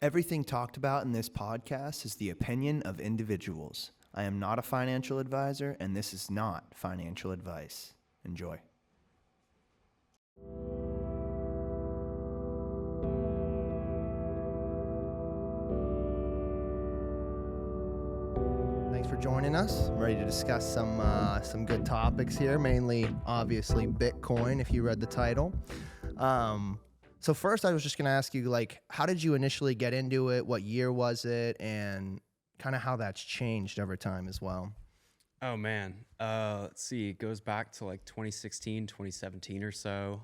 Everything talked about in this podcast is the opinion of individuals. I am not a financial advisor, and this is not financial advice. Enjoy. Thanks for joining us. I'm ready to discuss some good topics here, mainly, obviously, Bitcoin, if you read the title. So first, I was just going to ask you, how did you initially get into it? What year was it? And kind of how that's changed over time as well. Oh man, let's see. It goes back to like 2016, 2017 or so.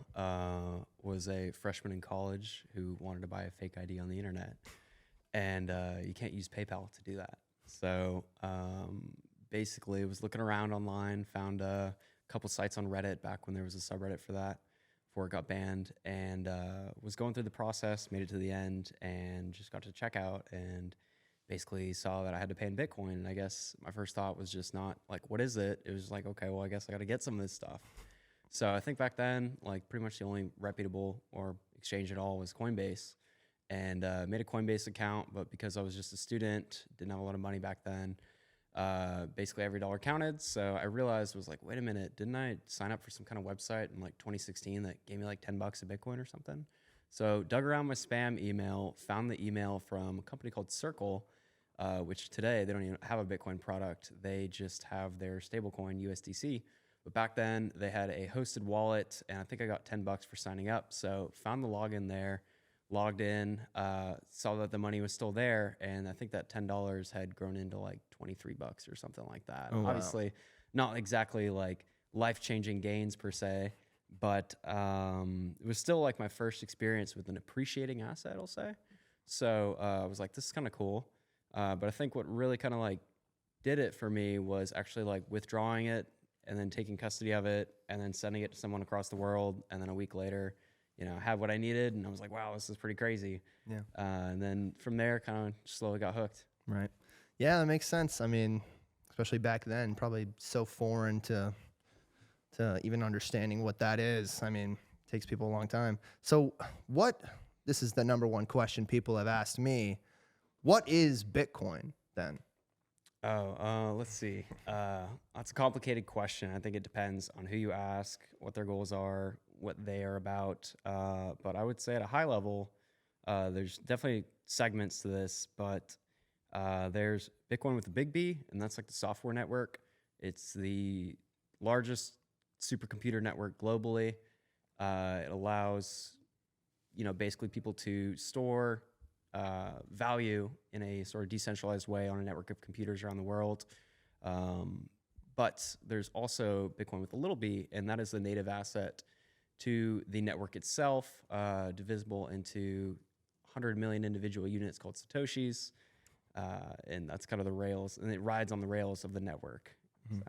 Was a freshman in college who wanted to buy a fake ID on the internet, and you can't use PayPal to do that. So basically, was looking around online, found a couple sites on Reddit back when there was a subreddit for that before it got banned, and was going through the process, made it to the end, and just got to checkout and basically saw that I had to pay in Bitcoin. And I guess my first thought was just not like, what is it? It was like, okay, well, I guess I got to get some of this stuff. So I think back then, like pretty much the only reputable or exchange at all was Coinbase, and made a Coinbase account. But because I was just a student, didn't have a lot of money back then, basically every dollar counted. So I realized, was like, wait a minute, didn't I sign up for some kind of website in like 2016 that gave me like $10 a Bitcoin or something? So dug around my spam email, found the email from a company called Circle, which today they don't even have a Bitcoin product. They just have their stablecoin USDC. But back then they had a hosted wallet, and I think I got $10 for signing up. So found the login there, logged in, saw that the money was still there, and I think that $10 had grown into like $23 or something like that. Oh, wow. Obviously, not exactly like life-changing gains per se, but it was still like my first experience with an appreciating asset, I'll say. So I was like, this is kind of cool. But I think what really kind of like did it for me was actually like withdrawing it and then taking custody of it and then sending it to someone across the world. And then a week later, I had what I needed, and I was like, wow, this is pretty crazy. Yeah. And then from there, kind of slowly got hooked. Right. Yeah, that makes sense. I mean, especially back then, probably so foreign to even understanding what that is. I mean, it takes people a long time. So this is the number one question people have asked me. What is Bitcoin then? Let's see. That's a complicated question. I think it depends on who you ask, what their goals are, what they are about. But I would say at a high level, there's definitely segments to this, but there's Bitcoin with a big B, and that's like the software network. It's the largest supercomputer network globally. It allows, basically people to store value in a sort of decentralized way on a network of computers around the world. But there's also Bitcoin with a little b, and that is the native asset to the network itself, divisible into 100 million individual units called Satoshis. And that's kind of the rails, and it rides on the rails of the network. Mm-hmm. So,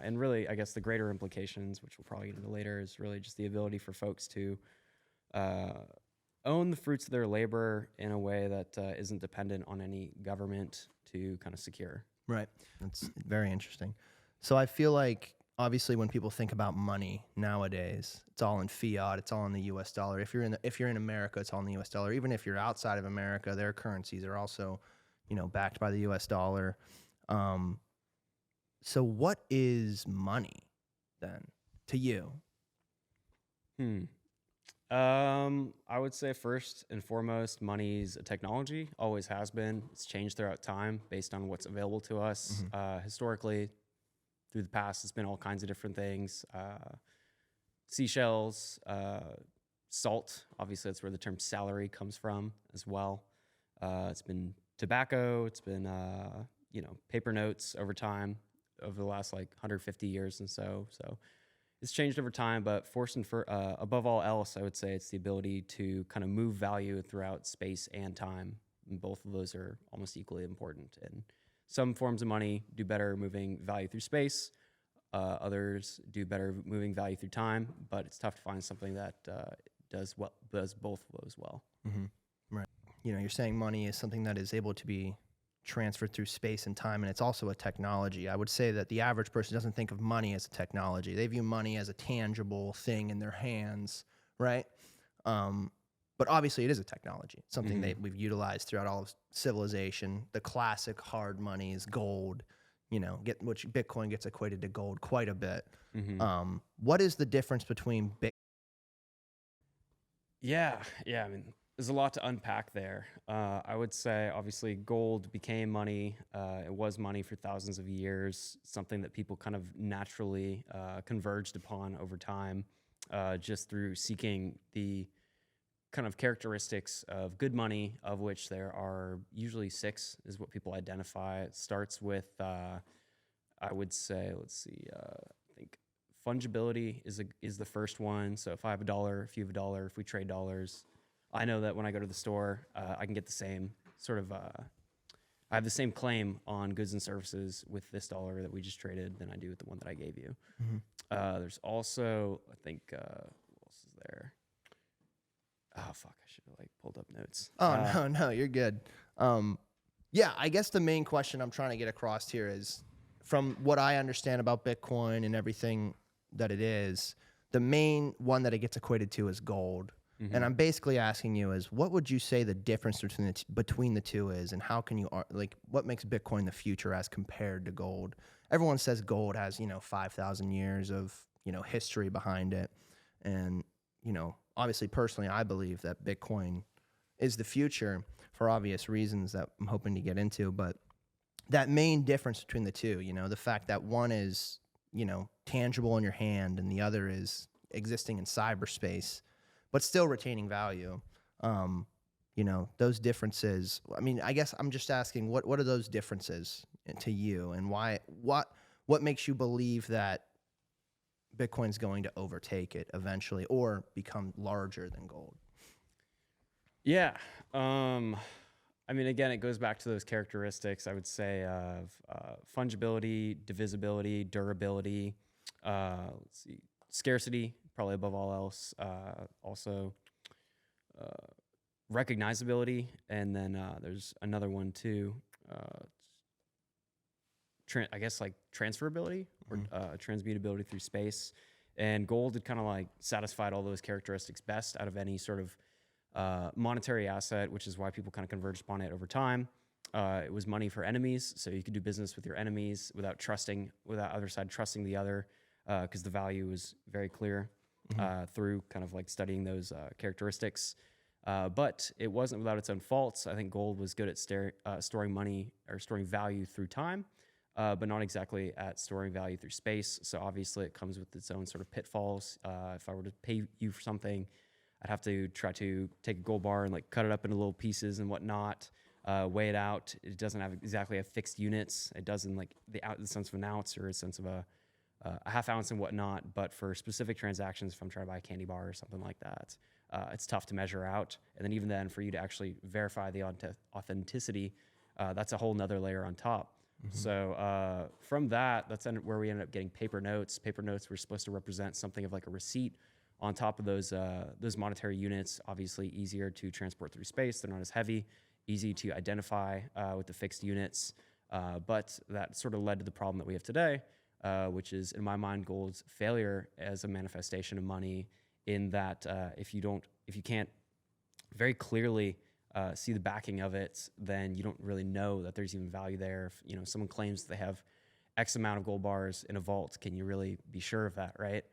and really, I guess the greater implications, which we'll probably get into later, is really just the ability for folks to own the fruits of their labor in a way that isn't dependent on any government to kind of secure. Right. That's very interesting. So I feel like, obviously, when people think about money nowadays, it's all in fiat. It's all in the U.S. dollar. If you're in America, it's all in the U.S. dollar. Even if you're outside of America, their currencies are also, backed by the U.S. dollar. So what is money then to you? I would say first and foremost, money's a technology, always has been. It's changed throughout time based on what's available to us. Mm-hmm. Historically, through the past, it's been all kinds of different things. Seashells, salt, obviously that's where the term salary comes from as well. It's been tobacco, it's been, paper notes over time, over the last like 150 years and so. So it's changed over time, but above all else, I would say it's the ability to kind of move value throughout space and time. And both of those are almost equally important. And some forms of money do better moving value through space. Others do better moving value through time, but it's tough to find something that does both of those well. Mm-hmm. Right. You're saying money is something that is able to be transferred through space and time, and it's also a technology. I would say that the average person doesn't think of money as a technology. They view money as a tangible thing in their hands, right? But But obviously, it is a technology, something that we've utilized throughout all of civilization. The classic hard money is gold, which Bitcoin gets equated to gold quite a bit. What is the difference between Bitcoin? Yeah, yeah. I mean, there's a lot to unpack there. I would say, obviously, gold became money. It was money for thousands of years, something that people kind of naturally converged upon over time, just through seeking the kind of characteristics of good money, of which there are usually 6, is what people identify. It starts with, I would say, let's see, I think fungibility is the first one. So if I have a dollar, if you have a dollar, if we trade dollars, I know that when I go to the store, I can get the same sort of, I have the same claim on goods and services with this dollar that we just traded than I do with the one that I gave you. There's also, I think, what else is there? Oh, fuck, I should have pulled up notes. Oh, no, you're good. Yeah, I guess the main question I'm trying to get across here is, from what I understand about Bitcoin and everything that it is, the main one that it gets equated to is gold. And I'm basically asking you is, what would you say the difference between the two is, and how can you, what makes Bitcoin the future as compared to gold? Everyone says gold has, 5,000 years of, history behind it. And, obviously, personally, I believe that Bitcoin is the future for obvious reasons that I'm hoping to get into. But that main difference between the two, the fact that one is, tangible in your hand and the other is existing in cyberspace, but still retaining value. Those differences, I mean, I guess I'm just asking, what are those differences to you, and what makes you believe that Bitcoin's going to overtake it eventually or become larger than gold? Yeah. I mean, again, it goes back to those characteristics, I would say, of fungibility, divisibility, durability, let's see, scarcity, probably above all else. Also, recognizability. And then there's another one too. I guess transferability or transmutability through space. And gold had kind of satisfied all those characteristics best out of any sort of monetary asset, which is why people kind of converged upon it over time. It was money for enemies, so you could do business with your enemies without either side trusting the other, because the value was very clear through kind of studying those characteristics. But it wasn't without its own faults. I think gold was good at storing money or storing value through time, but not exactly at storing value through space. So obviously it comes with its own sort of pitfalls. If I were to pay you for something, I'd have to try to take a gold bar and cut it up into little pieces and whatnot, weigh it out. It doesn't exactly have fixed units. It doesn't the sense of an ounce or a sense of a half ounce and whatnot. But for specific transactions, if I'm trying to buy a candy bar or something like that, it's tough to measure out. And then even then, for you to actually verify the authenticity, that's a whole nother layer on top. So from that's where we ended up getting paper notes. Paper notes were supposed to represent something of a receipt on top of those monetary units. Obviously easier to transport through space. They're not as heavy, easy to identify with the fixed units. But that sort of led to the problem that we have today, which is, in my mind, gold's failure as a manifestation of money, in that if you can't very clearly see the backing of it, then you don't really know that there's even value there. If someone claims they have X amount of gold bars in a vault, can you really be sure of that, right?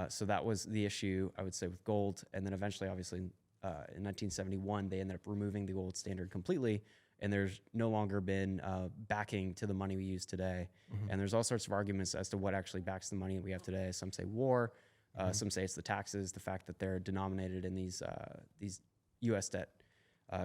So that was the issue, I would say, with gold. And then eventually, obviously, in 1971, they ended up removing the gold standard completely, and there's no longer been backing to the money we use today. And there's all sorts of arguments as to what actually backs the money we have today. Some say war, some say it's the taxes, the fact that they're denominated in these U.S. debt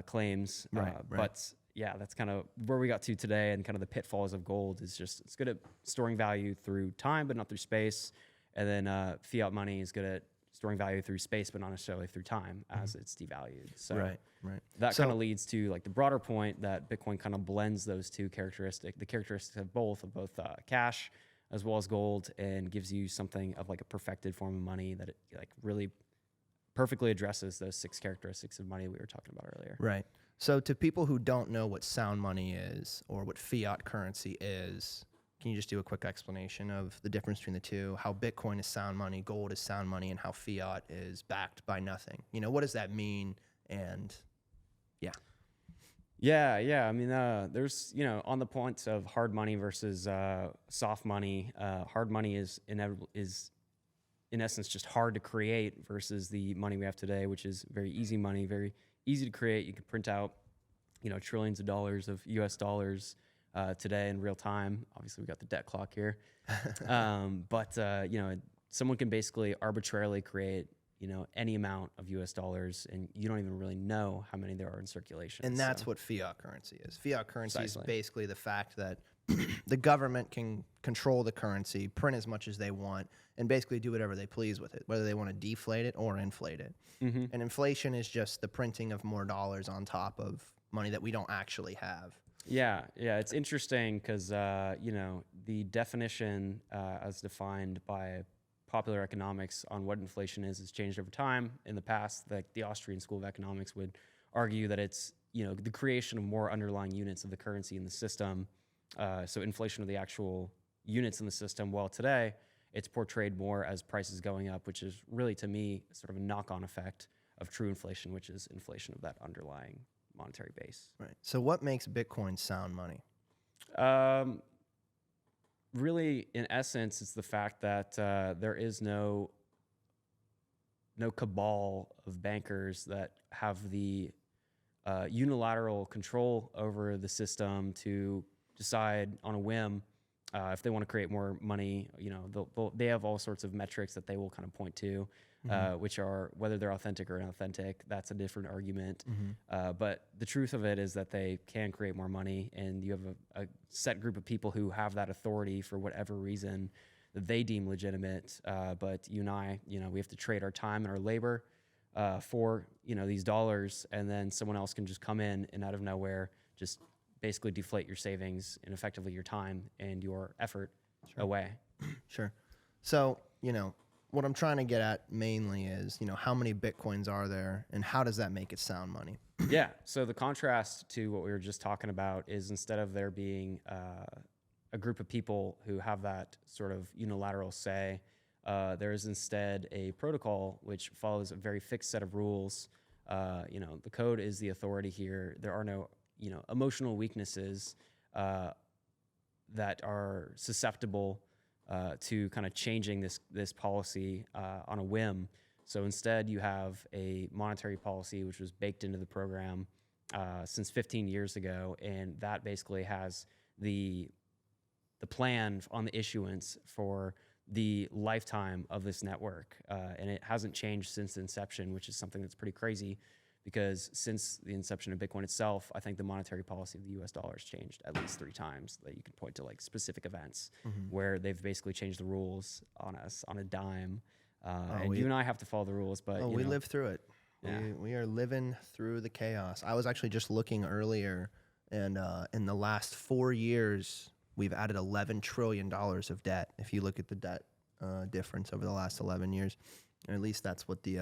claims. But yeah, that's kind of where we got to today, and kind of the pitfalls of gold is just, it's good at storing value through time, but not through space. And then fiat money is good at storing value through space, but not necessarily through time as it's devalued. So that kind of leads to the broader point that Bitcoin kind of blends those two characteristics, the characteristics of both cash as well as gold, and gives you something of a perfected form of money that it really perfectly addresses those 6 characteristics of money we were talking about earlier. Right. So to people who don't know what sound money is or what fiat currency is, can you just do a quick explanation of the difference between the two, how Bitcoin is sound money, gold is sound money, and how fiat is backed by nothing? What does that mean And yeah. Yeah. I mean, there's, on the points of hard money versus soft money. Hard money is in essence just hard to create versus the money we have today, which is very easy money, very easy to create. You can print out, trillions of dollars of U.S. dollars today in real time. Obviously, we got the debt clock here, but someone can basically arbitrarily create any amount of US dollars, and you don't even really know how many there are in circulation. And that's what fiat currency is. Fiat currency Precisely. is basically the fact that the government can control the currency, print as much as they want, and basically do whatever they please with it, whether they want to deflate it or inflate it. Mm-hmm. And inflation is just the printing of more dollars on top of money that we don't actually have. Yeah, it's interesting because the definition as defined by popular economics on what inflation is has changed over time. In the past, the Austrian School of Economics would argue that it's the creation of more underlying units of the currency in the system. So inflation of the actual units in the system. While today, it's portrayed more as prices going up, which is really, to me, sort of a knock-on effect of true inflation, which is inflation of that underlying monetary base. Right. So what makes Bitcoin sound money? Really, in essence, it's the fact that there is no cabal of bankers that have the unilateral control over the system to decide on a whim if they want to create more money. They have all sorts of metrics that they will kind of point to, which are whether they're authentic or inauthentic. That's a different argument. But the truth of it is that they can create more money, and you have a set group of people who have that authority for whatever reason that they deem legitimate. But you and I, we have to trade our time and our labor for these dollars, and then someone else can just come in and out of nowhere just basically deflate your savings and effectively your time and your effort away. Sure. So, what I'm trying to get at mainly is, how many Bitcoins are there and how does that make it sound money? Yeah. So the contrast to what we were just talking about is instead of there being a group of people who have that sort of unilateral say, there is instead a protocol which follows a very fixed set of rules. The code is the authority here. There are no emotional weaknesses that are susceptible to kind of changing this policy on a whim. So instead, you have a monetary policy which was baked into the program since 15 years ago, and that basically has the plan on the issuance for the lifetime of this network, and it hasn't changed since inception, which is something that's pretty crazy. Because since the inception of Bitcoin itself, I think the monetary policy of the U.S. dollar has changed at least 3 times. That you can point to specific events where they've basically changed the rules on us on a dime. You and I have to follow the rules, but we live through it. Yeah. We are living through the chaos. I was actually just looking earlier, and in the last 4 years, we've added $11 trillion of debt. If you look at the debt difference over the last 11 years, or at least that's what the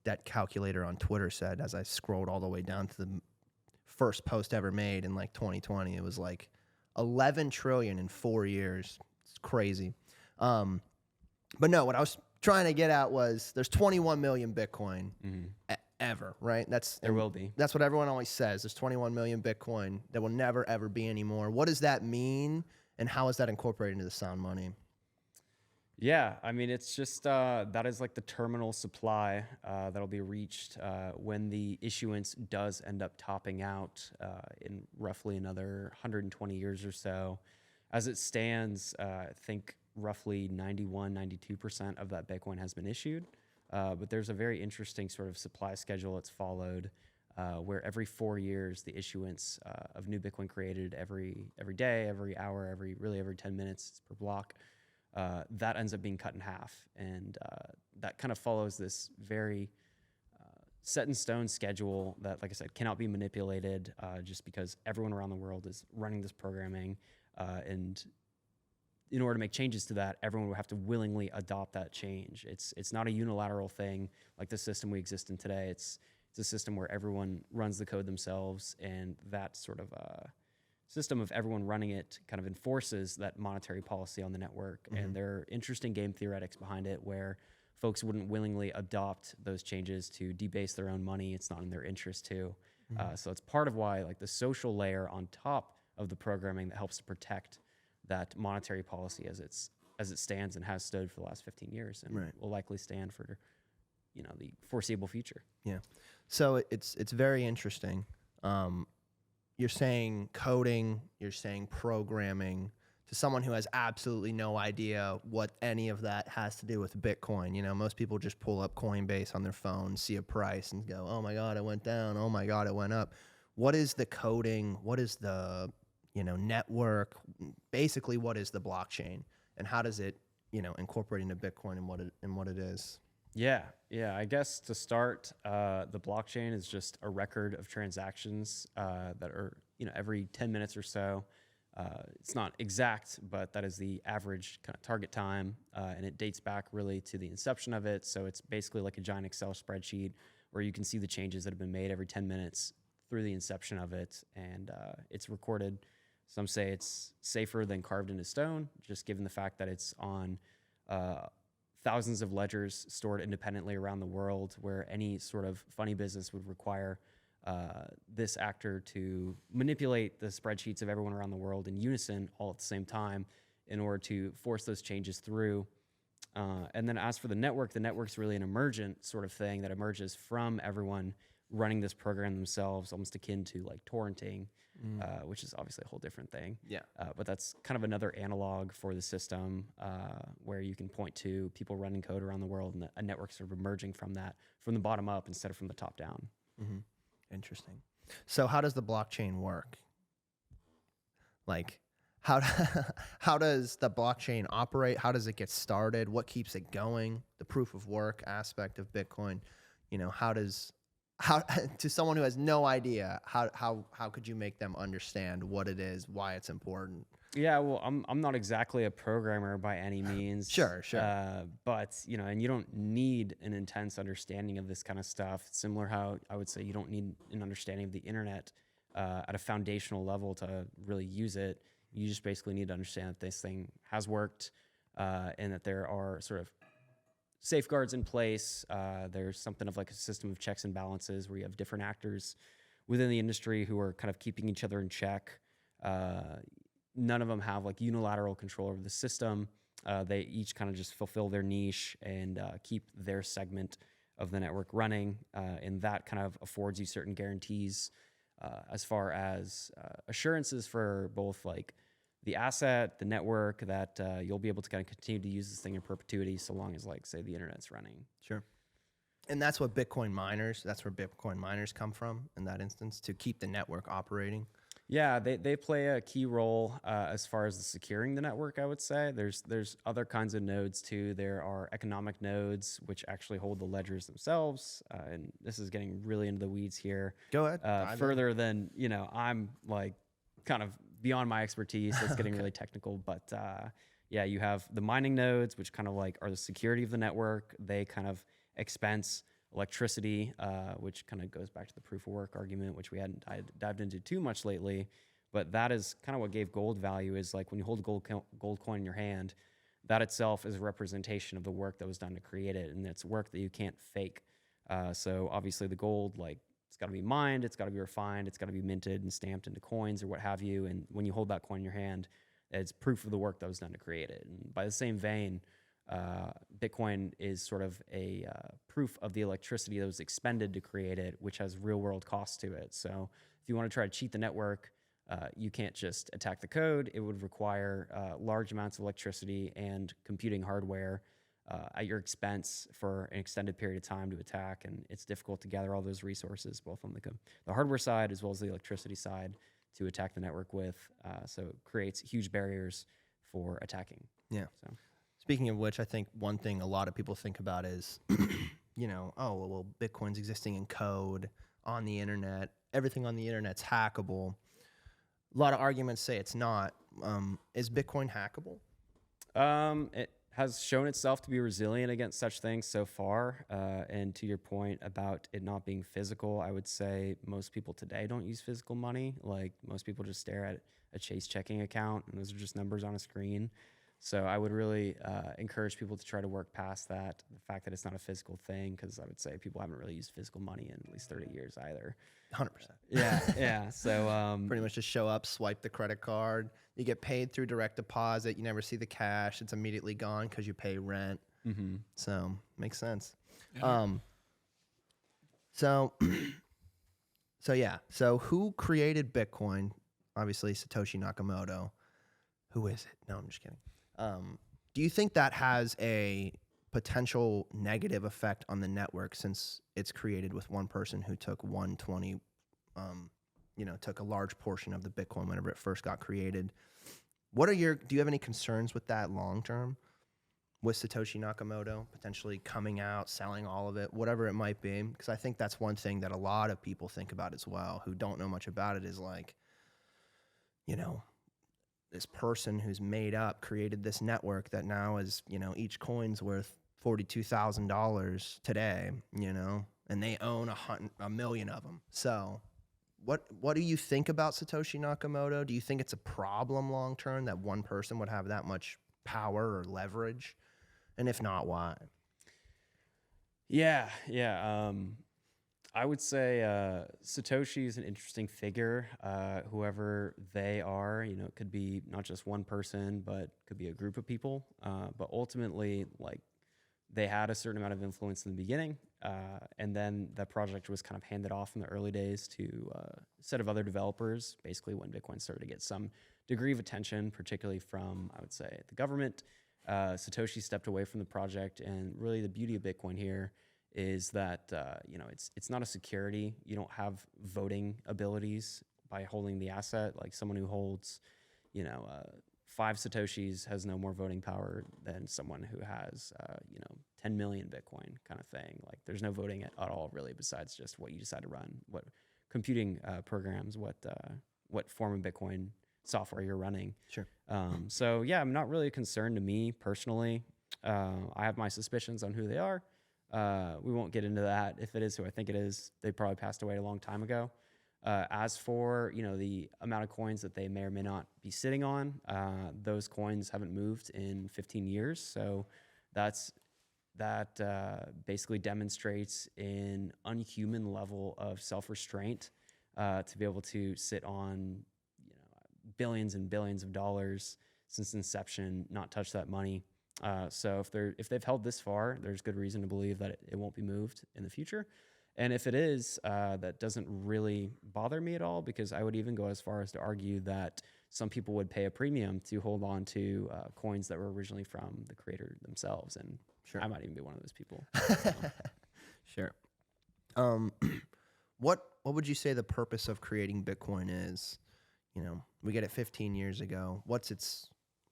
debt calculator on Twitter said as I scrolled all the way down to the first post ever made in 2020. It was 11 trillion in 4 years. It's crazy. But no, what I was trying to get at was there's 21 million Bitcoin ever, right? There will be. That's what everyone always says. There's 21 million Bitcoin. There will never, ever be any more. What does that mean, and how is that incorporated into the sound money? Yeah, I mean, it's just that is the terminal supply that'll be reached when the issuance does end up topping out in roughly another 120 years or so. As it stands, I think roughly 92% of that Bitcoin has been issued. But there's a very interesting sort of supply schedule that's followed where every 4 years, the issuance of new Bitcoin created every day, every hour, every 10 minutes per block, that ends up being cut in half. And that kind of follows this very set in stone schedule that, like I said, cannot be manipulated just because everyone around the world is running this programming. And in order to make changes to that, everyone would have to willingly adopt that change. It's not a unilateral thing like the system we exist in today. It's a system where everyone runs the code themselves, and that sort of system of everyone running it kind of enforces that monetary policy on the network. And there are interesting game theoretics behind it where folks wouldn't willingly adopt those changes to debase their own money. It's not in their interest to. So it's part of why like the social layer on top of the programming that helps to protect that monetary policy as it stands and has stood for the last 15 years and will likely stand for the foreseeable future. Yeah. So it's very interesting. You're saying coding, you're saying programming to someone who has absolutely no idea what any of that has to do with Bitcoin. Most people just pull up Coinbase on their phone, see a price and go, oh my God, it went down. Oh my God, it went up. What is the coding? What is the, network? Basically, what is the blockchain and how does it, incorporate into Bitcoin and what it is? Yeah. I guess to start, the blockchain is just a record of transactions that are, every 10 minutes or so. It's not exact, but that is the average kind of target time, and it dates back really to the inception of it. So it's basically like a giant Excel spreadsheet where you can see the changes that have been made every 10 minutes through the inception of it, and it's recorded. Some say it's safer than carved into stone, just given the fact that it's on thousands of ledgers stored independently around the world, where any sort of funny business would require this actor to manipulate the spreadsheets of everyone around the world in unison all at the same time in order to force those changes through. And then as for the network's really an emergent sort of thing that emerges from everyone running this program themselves, almost akin to like torrenting, which is obviously a whole different thing. Yeah. But that's kind of another analog for the system where you can point to people running code around the world and a network sort of emerging from that, from the bottom up instead of from the top down. Mm-hmm. Interesting. So how does the blockchain work? Like, how does the blockchain operate? How does it get started? What keeps it going? The proof of work aspect of Bitcoin, how to someone who has no idea, how could you make them understand what it is, why it's important? Yeah, well, I'm not exactly a programmer by any means. Sure. But and you don't need an intense understanding of this kind of stuff. Similar how I would say you don't need an understanding of the internet at a foundational level to really use it. You just basically need to understand that this thing has worked and that there are sort of safeguards in place. There's something of like a system of checks and balances where you have different actors within the industry who are kind of keeping each other in check. None of them have like unilateral control over the system. They each kind of just fulfill their niche and keep their segment of the network running. And that kind of affords you certain guarantees as far as assurances for both like the asset, the network, that you'll be able to kind of continue to use this thing in perpetuity so long as like, say, the internet's running. Sure. And that's where Bitcoin miners come from in that instance, to keep the network operating. Yeah, they play a key role as far as the securing the network, I would say. There's other kinds of nodes too. There are economic nodes, which actually hold the ledgers themselves. And this is getting really into the weeds here. Go ahead. Further than, I'm like kind of beyond my expertise. It's getting really technical. But yeah, you have the mining nodes, which kind of like are the security of the network. They kind of expense electricity, which kind of goes back to the proof of work argument, which we hadn't dived into too much lately. But that is kind of what gave gold value, is like when you hold a gold coin in your hand, that itself is a representation of the work that was done to create it. And it's work that you can't fake. So obviously the gold, like, it's got to be mined, it's got to be refined, it's got to be minted and stamped into coins or what have you. And when you hold that coin in your hand, it's proof of the work that was done to create it. And by the same vein, Bitcoin is sort of a proof of the electricity that was expended to create it, which has real world costs to it. So if you want to try to cheat the network, you can't just attack the code. It would require large amounts of electricity and computing hardware at your expense for an extended period of time to attack. And it's difficult to gather all those resources, both on the hardware side as well as the electricity side, to attack the network with. So it creates huge barriers for attacking. Yeah. So. Speaking of which, I think one thing a lot of people think about is, well, Bitcoin's existing in code on the internet. Everything on the internet's hackable. A lot of arguments say it's not. Is Bitcoin hackable? It has shown itself to be resilient against such things so far. And to your point about it not being physical, I would say most people today don't use physical money. Like, most people just stare at a Chase checking account, and those are just numbers on a screen. So I would really encourage people to try to work past that, the fact that it's not a physical thing, because I would say people haven't really used physical money in at least 30 years either. 100%. Yeah, yeah. So Pretty much just show up, swipe the credit card. You get paid through direct deposit. You never see the cash. It's immediately gone because you pay rent. mhm. So makes sense. So so yeah. So who created Bitcoin? Obviously Satoshi Nakamoto. Who is it? No, I'm just kidding. Do you think that has a potential negative effect on the network since it's created with one person who took 120, took a large portion of the Bitcoin whenever it first got created? Do you have any concerns with that long term? With Satoshi Nakamoto potentially coming out, selling all of it, whatever it might be? Because I think that's one thing that a lot of people think about as well who don't know much about it is like, this person who's created this network that now is, each coin's worth $42,000 today, and they own a million of them. So what do you think about Satoshi Nakamoto? Do you think it's a problem long term that one person would have that much power or leverage? And if not, why? Yeah, yeah. I would say Satoshi is an interesting figure. Whoever they are, it could be not just one person, but could be a group of people. But ultimately, like, they had a certain amount of influence in the beginning, and then the project was kind of handed off in the early days to a set of other developers. Basically, when Bitcoin started to get some degree of attention, particularly from, I would say, the government, Satoshi stepped away from the project. And really, the beauty of Bitcoin here is that it's not a security. You don't have voting abilities by holding the asset. Like someone who holds 5 Satoshis has no more voting power than someone who has 10 million Bitcoin, kind of thing. Like there's no voting at all really, besides just what you decide to run, what computing programs, what form of Bitcoin software you're running. Sure. So yeah, I'm not really concerned to me personally. I have my suspicions on who they are. We won't get into that. If it is who I think it is, they probably passed away a long time ago. As for the amount of coins that they may or may not be sitting on, those coins haven't moved in 15 years. So that basically demonstrates an unhuman level of self-restraint to be able to sit on billions and billions of dollars since inception, not touch that money. So if they've held this far, there's good reason to believe that it won't be moved in the future. And if it is, that doesn't really bother me at all, because I would even go as far as to argue that some people would pay a premium to hold on to coins that were originally from the creator themselves. And Sure. I might even be one of those people. So. Sure. What would you say the purpose of creating Bitcoin is? We get it 15 years ago.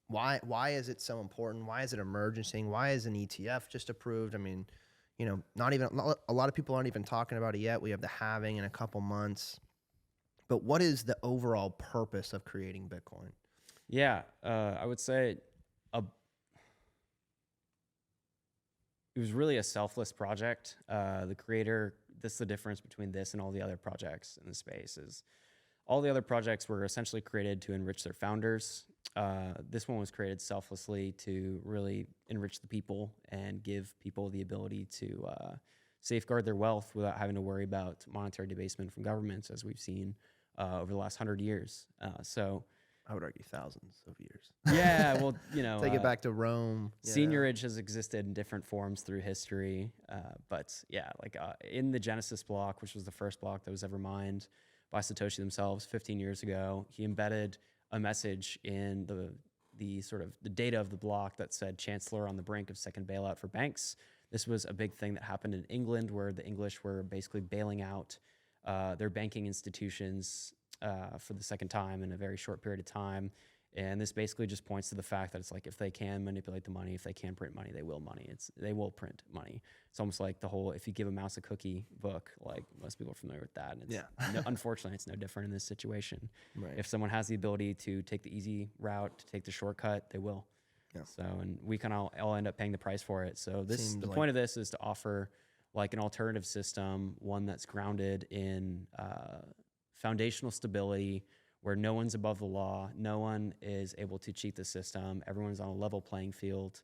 Why is it so important? Why is it emerging? Why is an ETF just approved? I mean, not even a lot of people aren't even talking about it yet. We have the halving in a couple months. But what is the overall purpose of creating Bitcoin? Yeah, I would say it was really a selfless project. The creator, this is the difference between this and all the other projects in the space, is all the other projects were essentially created to enrich their founders. This one was created selflessly to really enrich the people and give people the ability to safeguard their wealth without having to worry about monetary debasement from governments, as we've seen over the last 100 years. So I would argue thousands of years. yeah, well, take it back to Rome. Seigniorage has existed in different forms through history. But yeah, like in the Genesis block, which was the first block that was ever mined by Satoshi themselves 15 years ago, he embedded a message in the sort of the data of the block that said "Chancellor on the brink of second bailout for banks." This was a big thing that happened in England, where the English were basically bailing out their banking institutions for the second time in a very short period of time. And this basically just points to the fact that it's like, if they can manipulate the money, if they can print money, they will will print money. It's almost like the whole "if you give a mouse a cookie" book. Like, most people are familiar with that. And it's, unfortunately, it's no different in this situation. Right. If someone has the ability to take the easy route, to take the shortcut, they will. Yeah. So, and we kind of all end up paying the price for it. So the Seemed point of this is to offer like an alternative system, one that's grounded in foundational stability, where no one's above the law, no one is able to cheat the system, everyone's on a level playing field,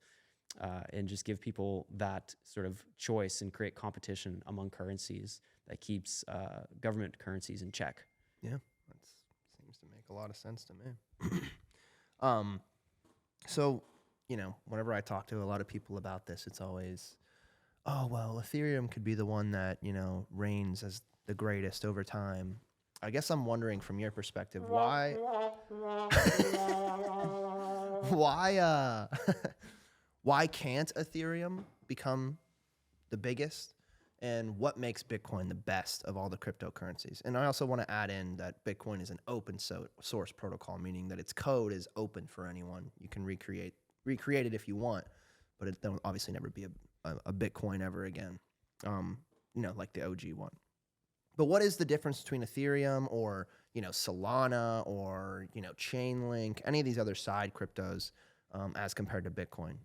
and just give people that sort of choice and create competition among currencies that keeps government currencies in check. Yeah, that seems to make a lot of sense to me. um, so, whenever I talk to a lot of people about this, it's always, oh, well, Ethereum could be the one that, reigns as the greatest over time. I guess I'm wondering from your perspective, why, why, why can't Ethereum become the biggest? And what makes Bitcoin the best of all the cryptocurrencies? And I also want to add in that Bitcoin is an open source protocol, meaning that its code is open for anyone. You can recreate it if you want, but it will obviously never be a Bitcoin ever again, like the OG one. But what is the difference between Ethereum or, Solana or, Chainlink, any of these other side cryptos as compared to Bitcoin?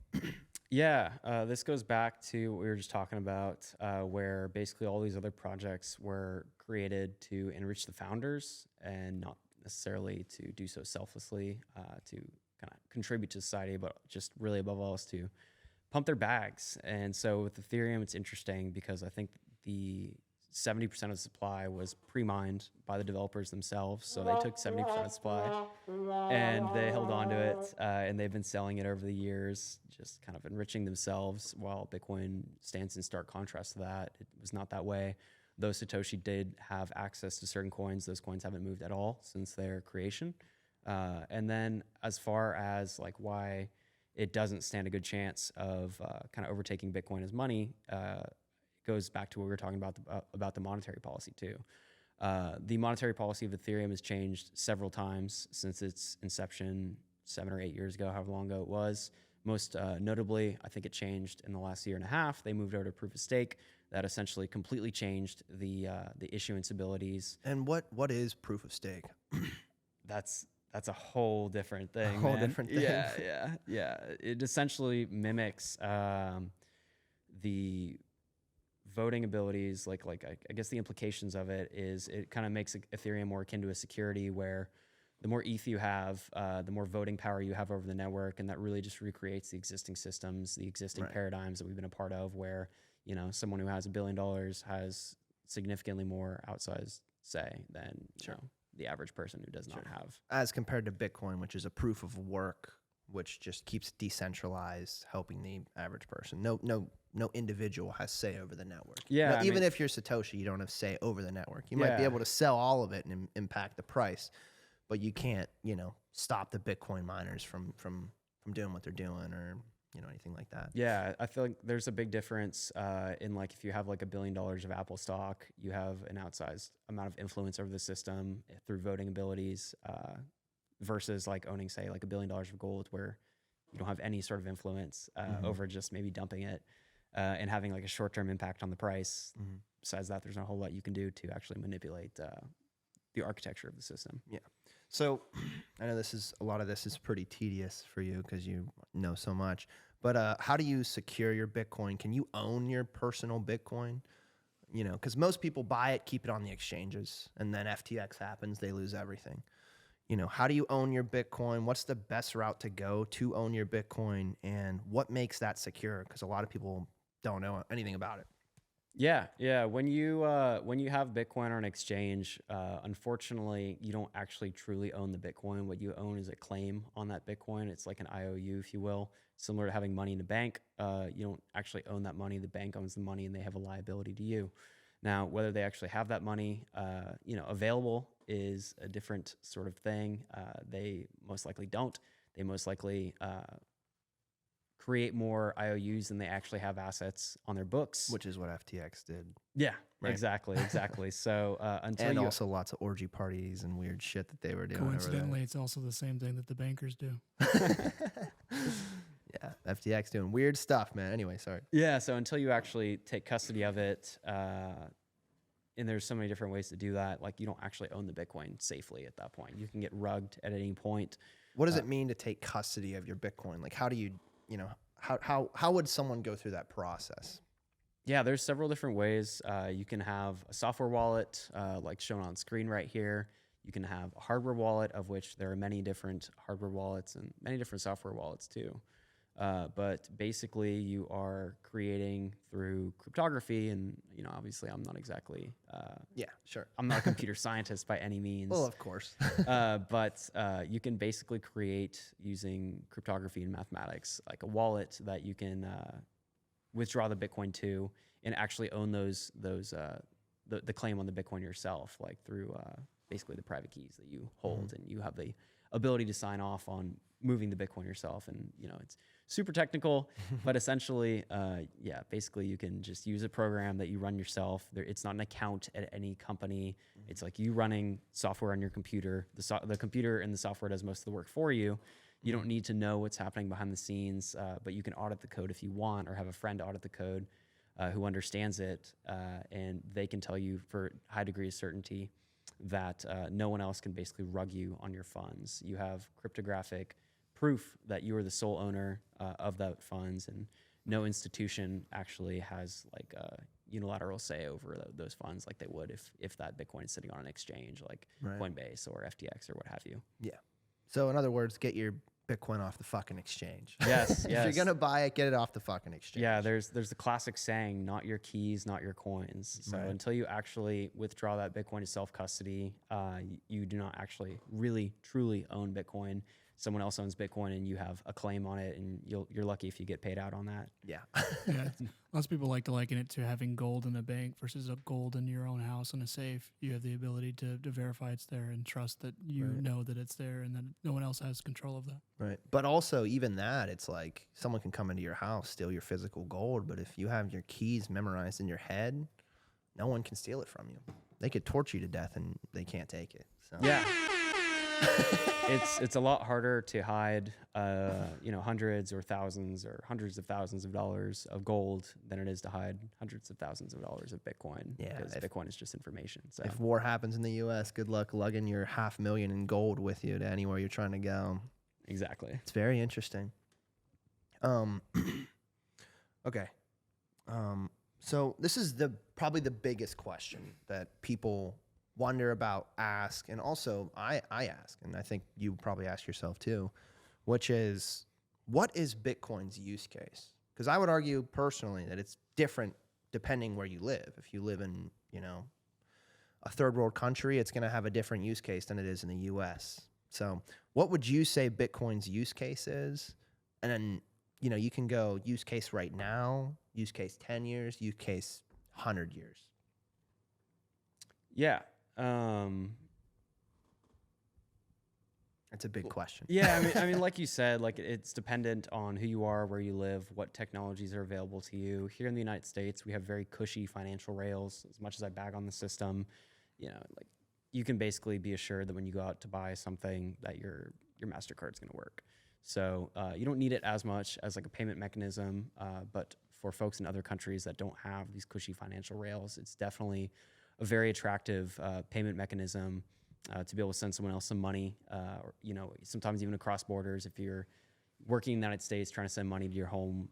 Yeah, this goes back to what we were just talking about, where basically all these other projects were created to enrich the founders and not necessarily to do so selflessly, to kind of contribute to society, but just really above all is to pump their bags. And so with Ethereum, it's interesting because I think the 70% of the supply was pre-mined by the developers themselves. So they took 70% of the supply and they held on to it, and they've been selling it over the years, just kind of enriching themselves, while Bitcoin stands in stark contrast to that. It was not that way. Though Satoshi did have access to certain coins, those coins haven't moved at all since their creation. And then as far as like why it doesn't stand a good chance of kind of overtaking Bitcoin as money, goes back to what we were talking about the monetary policy too. The monetary policy of Ethereum has changed several times since its inception 7 or 8 years ago, however long ago it was. Most notably, I think it changed in the last year and a half. They moved over to proof of stake. That essentially completely changed the issuance abilities. And what is proof of stake? That's a whole different thing. A whole different thing. Yeah. It essentially mimics the voting abilities. Like I guess the implications of it is it kind of makes Ethereum more akin to a security where the more ETH you have, the more voting power you have over the network, and that really just recreates the existing systems, the existing paradigms that we've been a part of, where someone who has $1 billion has significantly more outsized say than the average person who does not have. As compared to Bitcoin, which is a proof of work, which just keeps decentralized, helping the average person. No individual has say over the network. Yeah, even if you're Satoshi, you don't have say over the network. You might be able to sell all of it and impact the price, but you can't, stop the Bitcoin miners from doing what they're doing or anything like that. Yeah, I feel like there's a big difference in like if you have like $1 billion of Apple stock, you have an outsized amount of influence over the system through voting abilities, versus like owning, say, like $1 billion of gold, where you don't have any sort of influence over just maybe dumping it and having like a short-term impact on the price. Besides that, there's not a whole lot you can do to actually manipulate the architecture of the system. Yeah. So I know a lot of this is pretty tedious for you because you know so much, but how do you secure your Bitcoin? Can you own your personal Bitcoin? Because most people buy it, keep it on the exchanges, and then FTX happens, they lose everything. How do you own your Bitcoin? What's the best route to go to own your Bitcoin, and what makes that secure? Because a lot of people don't know anything about it. Yeah. When you have Bitcoin on an exchange, unfortunately, you don't actually truly own the Bitcoin. What you own is a claim on that Bitcoin. It's like an IOU, if you will, similar to having money in the bank. You don't actually own that money. The bank owns the money, and they have a liability to you. Now, whether they actually have that money, available is a different sort of thing. They most likely don't. They most likely create more IOUs than they actually have assets on their books. Which is what FTX did. Yeah, right. Exactly. So until also lots of orgy parties and weird shit that they were doing. Coincidentally, it's also the same thing that the bankers do. Yeah, FTX doing weird stuff, man. Anyway, sorry. Yeah, so until you actually take custody of it, and there's so many different ways to do that, like you don't actually own the Bitcoin safely at that point. You can get rugged at any point. What does it mean to take custody of your Bitcoin? Like, how do you, how would someone go through that process? Yeah, there's several different ways. You can have a software wallet, like shown on screen right here. You can have a hardware wallet, of which there are many different hardware wallets and many different software wallets too. But basically, you are creating through cryptography, and obviously, I'm not exactly, Yeah, sure. I'm not a computer scientist by any means. Well, of course. But you can basically create using cryptography and mathematics, like a wallet that you can withdraw the Bitcoin to, and actually own the claim on the Bitcoin yourself, like through basically the private keys that you hold, and you have the ability to sign off on moving the Bitcoin yourself. And it's super technical, but essentially, basically you can just use a program that you run yourself. It's not an account at any company. It's like you running software on your computer. The computer and the software does most of the work for you. You don't need to know what's happening behind the scenes, but you can audit the code if you want, or have a friend audit the code who understands it, and they can tell you for high degree of certainty that no one else can basically rug you on your funds. You have cryptographic proof that you are the sole owner of that funds, and no institution actually has like a unilateral say over those funds like they would if that Bitcoin is sitting on an exchange like Coinbase or FTX or what have you. Yeah. So in other words, get your Bitcoin off the fucking exchange. Yes, If yes. you're gonna buy it, get it off the fucking exchange. Yeah, there's the classic saying, not your keys, not your coins. So until you actually withdraw that Bitcoin to self-custody, you do not actually really, truly own Bitcoin. Someone else owns Bitcoin and you have a claim on it, and you're lucky if you get paid out on that. Yeah. Yeah, lots of people like to liken it to having gold in a bank versus a gold in your own house in a safe. You have the ability to verify it's there and trust that you know that it's there, and that no one else has control of that. Right. But also, even that, it's like someone can come into your house, steal your physical gold, but if you have your keys memorized in your head, no one can steal it from you. They could torture you to death and they can't take it. So Yeah. It's a lot harder to hide, hundreds or thousands or hundreds of thousands of dollars of gold than it is to hide hundreds of thousands of dollars of Bitcoin. Yeah, Because Bitcoin is just information. So if war happens in the U.S., good luck lugging your $500,000 in gold with you to anywhere you're trying to go. exactly. It's very interesting. Okay. So this is probably the biggest question that people wonder about, ask, and also I ask, and I think you probably ask yourself too, which is, what is Bitcoin's use case? Because I would argue personally that it's different depending where you live. If you live in, a third world country, it's going to have a different use case than it is in the US. So what would you say Bitcoin's use case is? And then, you can go use case right now, use case 10 years, use case 100 years. Yeah. That's a big question. Yeah, I mean, like you said, like it's dependent on who you are, where you live, what technologies are available to you. Here in the United States, we have very cushy financial rails. As much as I bag on the system, like you can basically be assured that when you go out to buy something, that your MasterCard's going to work. So you don't need it as much as like a payment mechanism, but for folks in other countries that don't have these cushy financial rails, it's definitely a very attractive payment mechanism to be able to send someone else some money, or sometimes even across borders. If you're working in the United States trying to send money to your home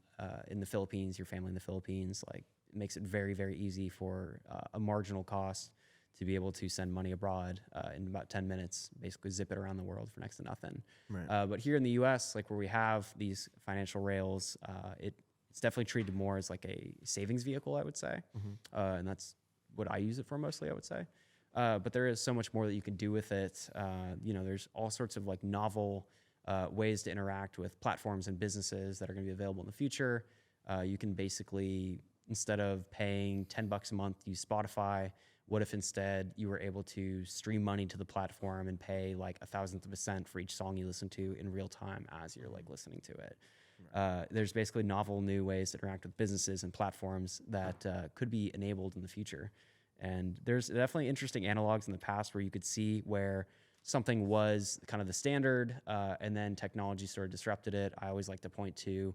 in the Philippines, your family in the Philippines, like it makes it very, very easy for a marginal cost to be able to send money abroad in about 10 minutes, basically zip it around the world for next to nothing. Right. But here in the US, like where we have these financial rails, it's definitely treated more as like a savings vehicle, I would say. And that's what I use it for mostly, I would say. But there is so much more that you can do with it. There's all sorts of like novel ways to interact with platforms and businesses that are going to be available in the future. You can basically, instead of paying $10 a month, use Spotify. What if instead you were able to stream money to the platform and pay like 1,000th of a cent for each song you listen to in real time as you're like listening to it? There's basically novel new ways to interact with businesses and platforms that could be enabled in the future. And there's definitely interesting analogs in the past where you could see where something was kind of the standard and then technology sort of disrupted it. I always like to point to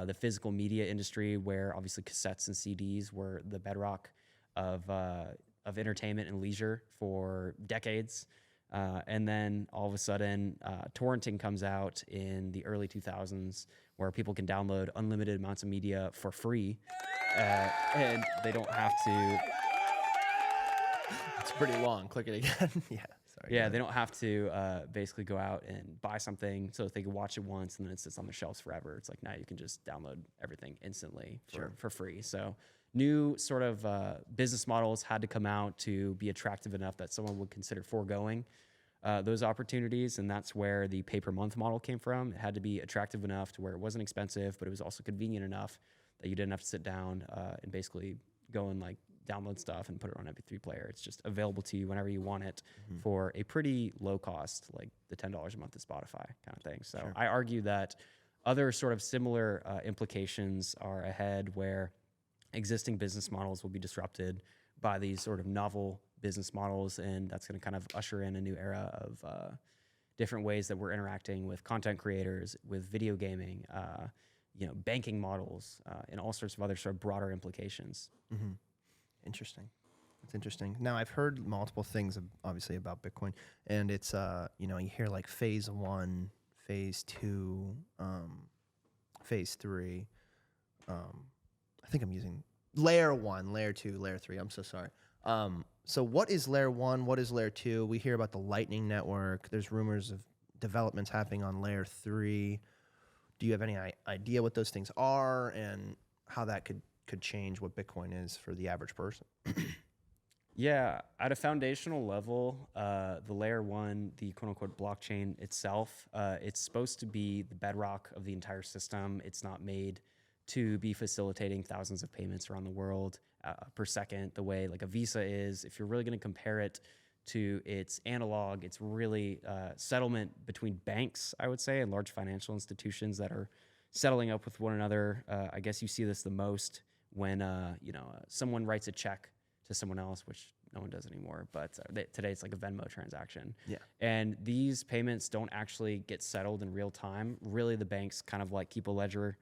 the physical media industry, where obviously cassettes and CDs were the bedrock of entertainment and leisure for decades. And then all of a sudden, torrenting comes out in the early 2000s, where people can download unlimited amounts of media for free, and they don't have to. It's pretty long. Click it again. Yeah. Yeah, good. they don't have to basically go out and buy something so that they can watch it once and then it sits on the shelves forever. It's like now you can just download everything instantly for free. So new sort of business models had to come out to be attractive enough that someone would consider foregoing those opportunities. And that's where the pay per month model came from. It had to be attractive enough to where it wasn't expensive, but it was also convenient enough that you didn't have to sit down and basically go and like download stuff and put it on MP3 player. It's just available to you whenever you want it for a pretty low cost, like the $10 a month to Spotify kind of thing. So I argue that other sort of similar implications are ahead where existing business models will be disrupted by these sort of novel business models. And that's going to kind of usher in a new era of different ways that we're interacting with content creators, with video gaming, banking models, and all sorts of other sort of broader implications. Interesting. It's interesting. Now I've heard multiple things, obviously, about Bitcoin, and it's you hear like phase 1, phase 2, phase 3. I think I'm using layer 1, layer 2, layer 3. I'm so sorry. So what is layer 1? What is layer 2? We hear about the Lightning Network. There's rumors of developments happening on layer 3. Do you have any idea what those things are and how that could change what Bitcoin is for the average person? Yeah, at a foundational level, the layer 1, the quote unquote blockchain itself, it's supposed to be the bedrock of the entire system. It's not made to be facilitating thousands of payments around the world per second, the way like a Visa is. If you're really going to compare it to its analog, it's really settlement between banks, I would say, and large financial institutions that are settling up with one another. I guess you see this the most when someone writes a check to someone else, which no one does anymore, but today it's like a Venmo transaction. Yeah. And these payments don't actually get settled in real time. Really, the banks kind of like keep a ledger.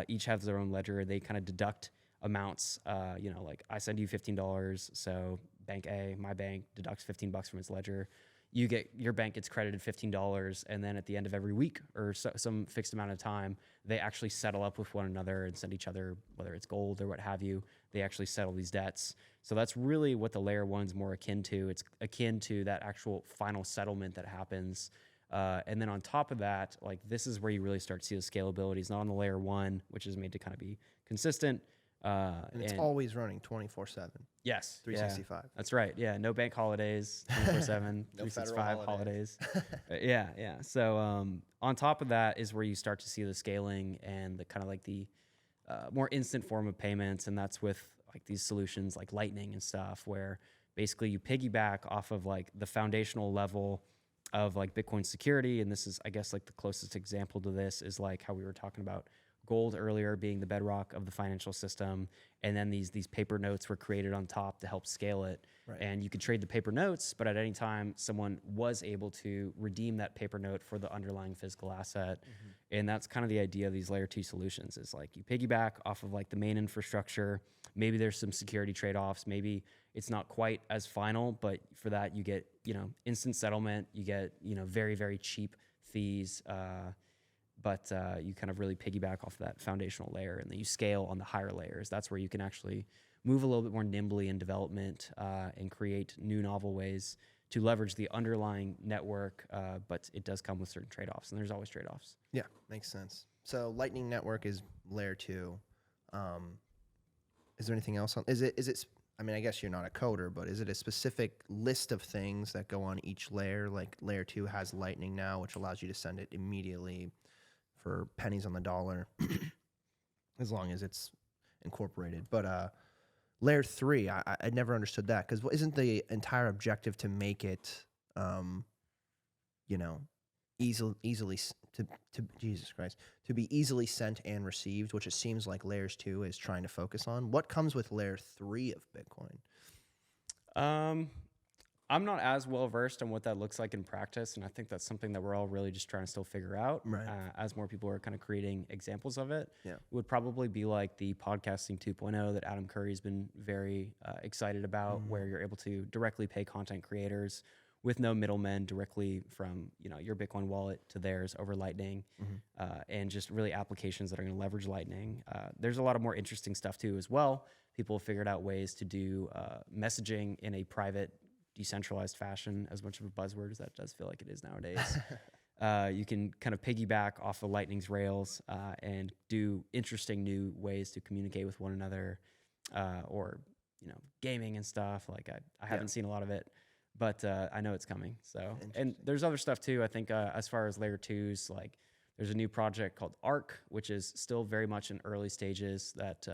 Each have their own ledger. They kind of deduct amounts. Like I send you $15, so bank A, my bank deducts $15 from its ledger. Your bank gets credited $15, and then at the end of every week or some fixed amount of time, they actually settle up with one another and send each other, whether it's gold or what have you, they actually settle these debts. So that's really what the layer 1's more akin to. It's akin to that actual final settlement that happens. And then on top of that, like this is where you really start to see the scalability. It's not on the layer 1, which is made to kind of be consistent. And it's always running 24/7. Yes. 365. Yeah, that's right. Yeah. No bank holidays, 24/7, No 365 federal holidays. Yeah. So on top of that is where you start to see the scaling and the kind of like the more instant form of payments. And that's with like these solutions like Lightning and stuff, where basically you piggyback off of like the foundational level of like Bitcoin security. And this is, I guess, like the closest example to this is like how we were talking about gold earlier being the bedrock of the financial system, and then these paper notes were created on top to help scale it. Right. And you could trade the paper notes, but at any time someone was able to redeem that paper note for the underlying physical asset. And that's kind of the idea of these layer 2 solutions, is like you piggyback off of like the main infrastructure. Maybe there's some security trade-offs. Maybe it's not quite as final, but for that you get, instant settlement. You get, very, very cheap fees. But you kind of really piggyback off of that foundational layer, and then you scale on the higher layers. That's where you can actually move a little bit more nimbly in development and create new novel ways to leverage the underlying network. But it does come with certain trade-offs, and there's always trade-offs. Yeah, makes sense. So Lightning Network is layer 2. Is there anything else on? Is it? I mean, I guess you're not a coder, but is it a specific list of things that go on each layer? Like layer 2 has Lightning now, which allows you to send it immediately for pennies on the dollar, as long as it's incorporated. But layer 3, I never understood that, because isn't the entire objective to make it, easily to Jesus Christ, to be easily sent and received, which it seems like layers 2 is trying to focus on. What comes with layer 3 of Bitcoin? I'm not as well versed on what that looks like in practice, and I think that's something that we're all really just trying to still figure out. Right. As more people are kind of creating examples of it. Yeah. It would probably be like the podcasting 2.0 that Adam Curry's been very excited about, where you're able to directly pay content creators with no middlemen, directly from your Bitcoin wallet to theirs over Lightning, and just really applications that are going to leverage Lightning. There's a lot of more interesting stuff too as well. People have figured out ways to do messaging in a private decentralized fashion, as much of a buzzword as that does feel like it is nowadays. You can kind of piggyback off of Lightning's rails and do interesting new ways to communicate with one another, or gaming and stuff. Like I haven't seen a lot of it, but I know it's coming. So, and there's other stuff too. I think as far as layer 2s, like there's a new project called Arc, which is still very much in early stages that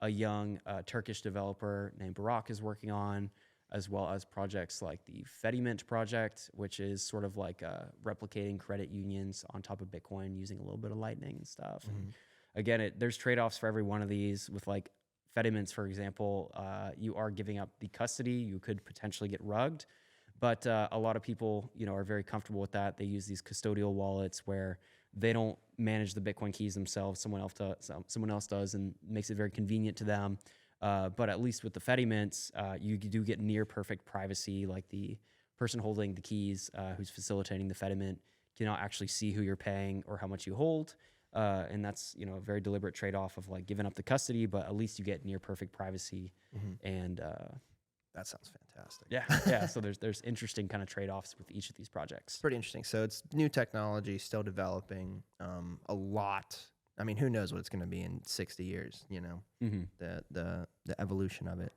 a young Turkish developer named Barak is working on, as well as projects like the Fedimint project, which is sort of like replicating credit unions on top of Bitcoin using a little bit of Lightning and stuff. Mm-hmm. And again, there's trade-offs for every one of these. With like Fedimints, for example, you are giving up the custody. You could potentially get rugged, but a lot of people, are very comfortable with that. They use these custodial wallets where they don't manage the Bitcoin keys themselves. Someone else does, and makes it very convenient to them. But at least with the Fedimints, you do get near perfect privacy. Like the person holding the keys, who's facilitating the Fedimint, cannot actually see who you're paying or how much you hold. And that's a very deliberate trade-off of like giving up the custody, but at least you get near perfect privacy. Mm-hmm. And That sounds fantastic. yeah. So there's interesting kind of trade-offs with each of these projects. Pretty interesting. So it's new technology, still developing a lot. I mean, who knows what it's going to be in 60 years, Mm-hmm. the evolution of it.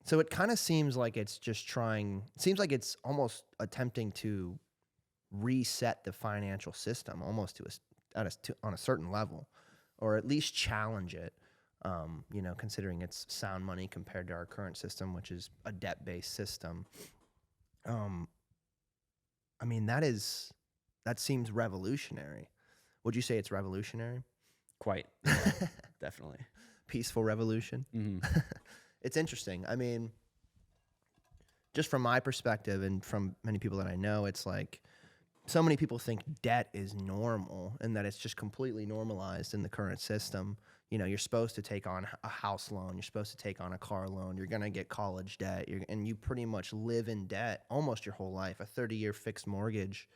So it kind of seems like it's seems like it's almost attempting to reset the financial system almost on a certain level, or at least challenge it, considering it's sound money compared to our current system, which is a debt-based system. I mean, that seems revolutionary. Would you say it's revolutionary? Quite, definitely. Peaceful revolution? Mm-hmm. It's interesting. I mean, just from my perspective and from many people that I know, it's like so many people think debt is normal and that it's just completely normalized in the current system. You're supposed to take on a house loan. You're supposed to take on a car loan. You're going to get college debt. And you pretty much live in debt almost your whole life. A 30-year fixed mortgage.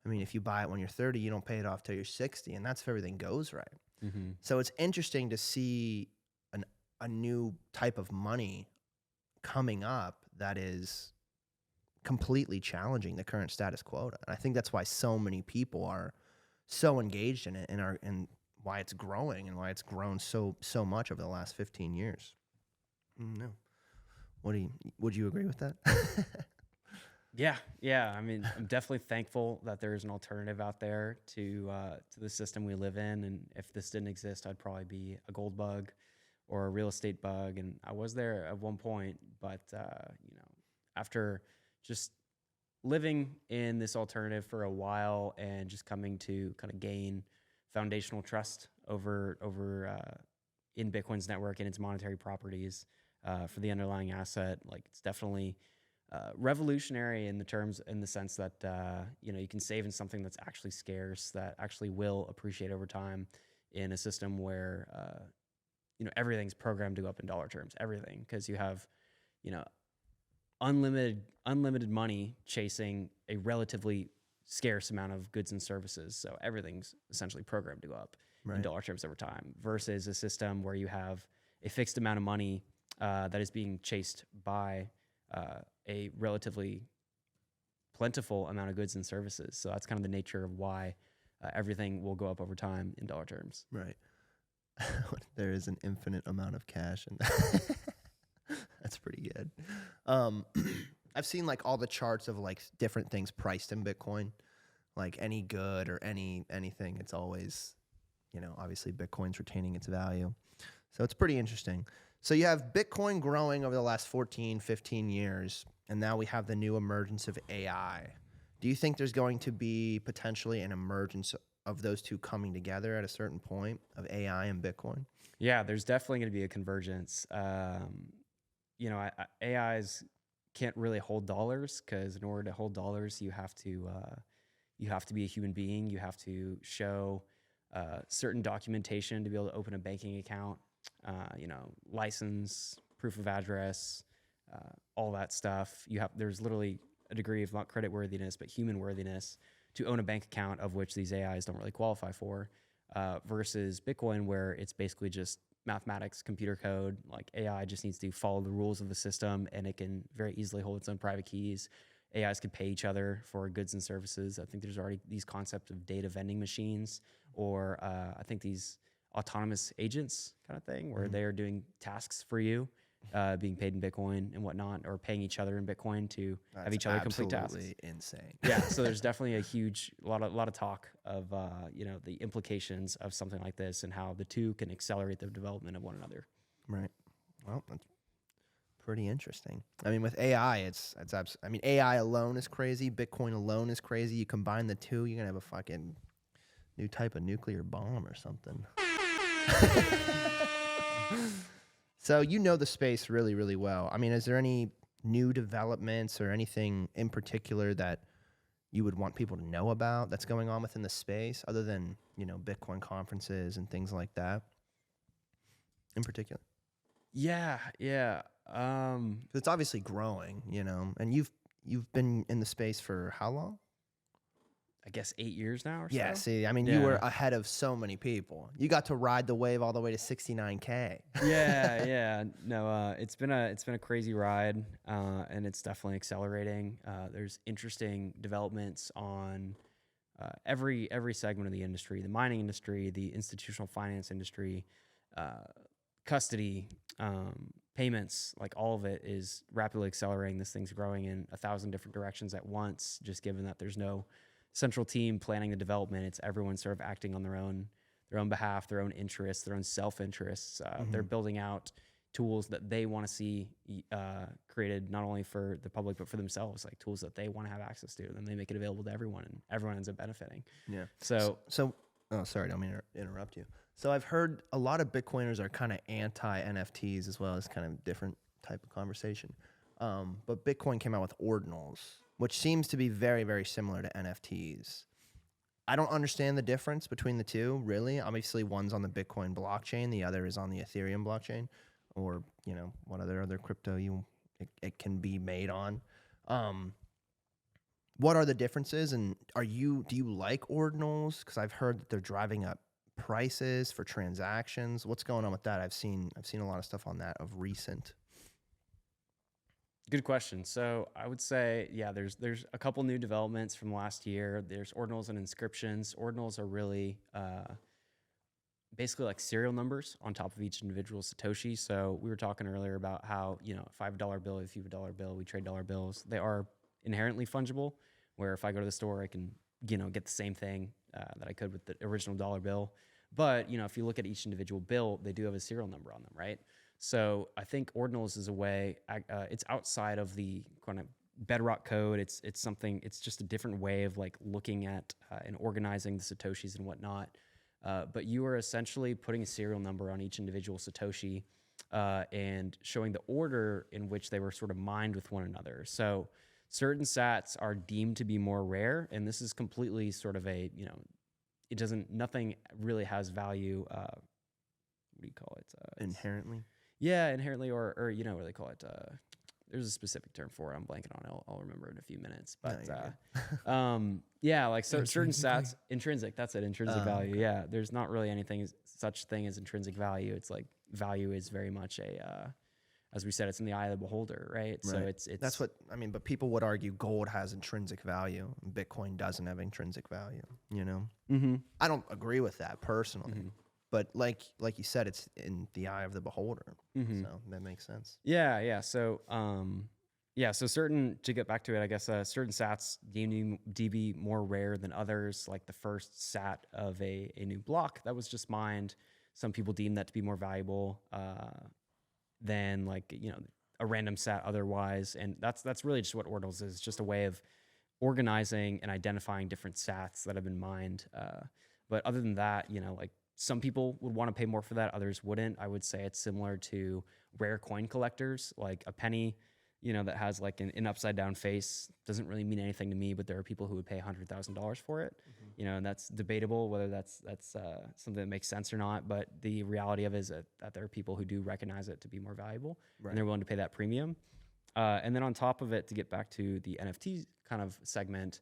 I mean, if you buy it when you're 30, you don't pay it off till you're 60, and that's if everything goes right. Mm-hmm. So it's interesting to see a new type of money coming up that is completely challenging the current status quo. And I think that's why so many people are so engaged in it and why it's growing and why it's grown so much over the last 15 years. No. Would you agree with that? Yeah. I mean, I'm definitely thankful that there's an alternative out there to the system we live in. And if this didn't exist, I'd probably be a gold bug or a real estate bug. And I was there at one point, but after just living in this alternative for a while and just coming to kind of gain foundational trust over in Bitcoin's network and its monetary properties for the underlying asset, like it's definitely revolutionary in the sense that you can save in something that's actually scarce, that actually will appreciate over time, in a system where everything's programmed to go up in dollar terms. Everything, because you have unlimited money chasing a relatively scarce amount of goods and services. So everything's essentially programmed to go up in dollar terms over time, versus a system where you have a fixed amount of money that is being chased by a relatively plentiful amount of goods and services. So that's kind of the nature of why everything will go up over time in dollar terms. Right. There is an infinite amount of cash, and that's pretty good. I've seen like all the charts of like different things priced in Bitcoin, like any good or anything. It's always, obviously Bitcoin's retaining its value. So it's pretty interesting. So you have Bitcoin growing over the last 14, 15 years, and now we have the new emergence of AI. Do you think there's going to be potentially an emergence of those two coming together at a certain point, of AI and Bitcoin? Yeah, there's definitely going to be a convergence. AIs can't really hold dollars, because in order to hold dollars, you have to be a human being. You have to show certain documentation to be able to open a banking account. License, proof of address, all that stuff. There's literally a degree of not creditworthiness, but human worthiness to own a bank account, of which these AIs don't really qualify for, versus Bitcoin, where it's basically just mathematics, computer code. Like AI just needs to follow the rules of the system, and it can very easily hold its own private keys. AIs can pay each other for goods and services. I think there's already these concepts of data vending machines, or I think these autonomous agents kind of thing, where they are doing tasks for you, being paid in Bitcoin and whatnot, or paying each other in Bitcoin to have each other complete tasks. Absolutely insane. Yeah, so there's definitely a lot of talk of the implications of something like this and how the two can accelerate the development of one another. Right. Well, that's pretty interesting. I mean, with AI, I mean, AI alone is crazy. Bitcoin alone is crazy. You combine the two, you're gonna have a fucking new type of nuclear bomb or something. So you know the space really, really well. I mean, is there any new developments or anything in particular that you would want people to know about that's going on within the space, other than Bitcoin conferences and things like that? In particular, Yeah. 'cause it's obviously growing, and you've been in the space for how long? I guess 8 years now or Yeah, so. see, I mean, you were Yeah. ahead of so many people. You got to ride the wave all the way to 69K. Yeah. No, it's been a crazy ride, and it's definitely accelerating. There's interesting developments on every segment of the industry: the mining industry, the institutional finance industry, custody, payments. Like all of it is rapidly accelerating. This thing's growing in 1,000 different directions at once. Just given that there's no central team planning the development, it's everyone sort of acting on their own behalf, their own interests, their own self-interests. They're building out tools that they want to see created not only for the public but for themselves, like tools that they want to have access to. And then they make it available to everyone, and everyone ends up benefiting. Yeah. So Oh, sorry, I don't mean to interrupt you. So I've heard a lot of Bitcoiners are kind of anti NFTs as well. As kind of different type of conversation. But Bitcoin came out with ordinals, which seems to be very, very similar to NFTs. I don't understand the difference between the two, really. Obviously, one's on the Bitcoin blockchain, the other is on the Ethereum blockchain, or what other crypto it can be made on. What are the differences, and do you like ordinals? Because I've heard that they're driving up prices for transactions. What's going on with that? I've seen a lot of stuff on that of recent. good question. So I would say, yeah, there's a couple new developments from last year. There's ordinals and inscriptions. Ordinals are really basically like serial numbers on top of each individual Satoshi. So we were talking earlier about how, if I have a dollar bill, if you have a dollar bill, we trade dollar bills. They are inherently fungible, where if I go to the store, I can, get the same thing that I could with the original dollar bill. But, if you look at each individual bill, they do have a serial number on them, right? So I think ordinals is a way, it's outside of the kind of bedrock code. It's something, it's just a different way of like looking at and organizing the Satoshis and whatnot. But you are essentially putting a serial number on each individual Satoshi and showing the order in which they were sort of mined with one another. So certain sats are deemed to be more rare, and this is completely sort of nothing really has value. What do you call it? Inherently? Yeah, inherently, or what do they call it? There's a specific term for it. I'm blanking on it. I'll remember in a few minutes. But yeah, like certain sats, intrinsic. That's it, intrinsic value. Okay. Yeah, there's not really anything such thing as intrinsic value. It's like value is very much as we said, it's in the eye of the beholder, right? So it's That's what I mean. But people would argue gold has intrinsic value, and Bitcoin doesn't have intrinsic value. Mm-hmm. I don't agree with that personally. But like you said, it's in the eye of the beholder. Mm-hmm. So that makes sense. Yeah. So so certain, to get back to it, I guess certain sats deemed to be more rare than others. Like the first sat of a new block that was just mined, some people deem that to be more valuable than a random sat otherwise. And that's really just what ordinals is, just a way of organizing and identifying different sats that have been mined. But other than that, like some people would want to pay more for that, others wouldn't. I would say it's similar to rare coin collectors, like a penny, that has like an upside down face. Doesn't really mean anything to me, but there are people who would pay $100,000 for it. And that's debatable whether that's something that makes sense or not. But the reality of it is that there are people who do recognize it to be more valuable, and they're willing to pay that premium. And then on top of it, to get back to the NFT kind of segment,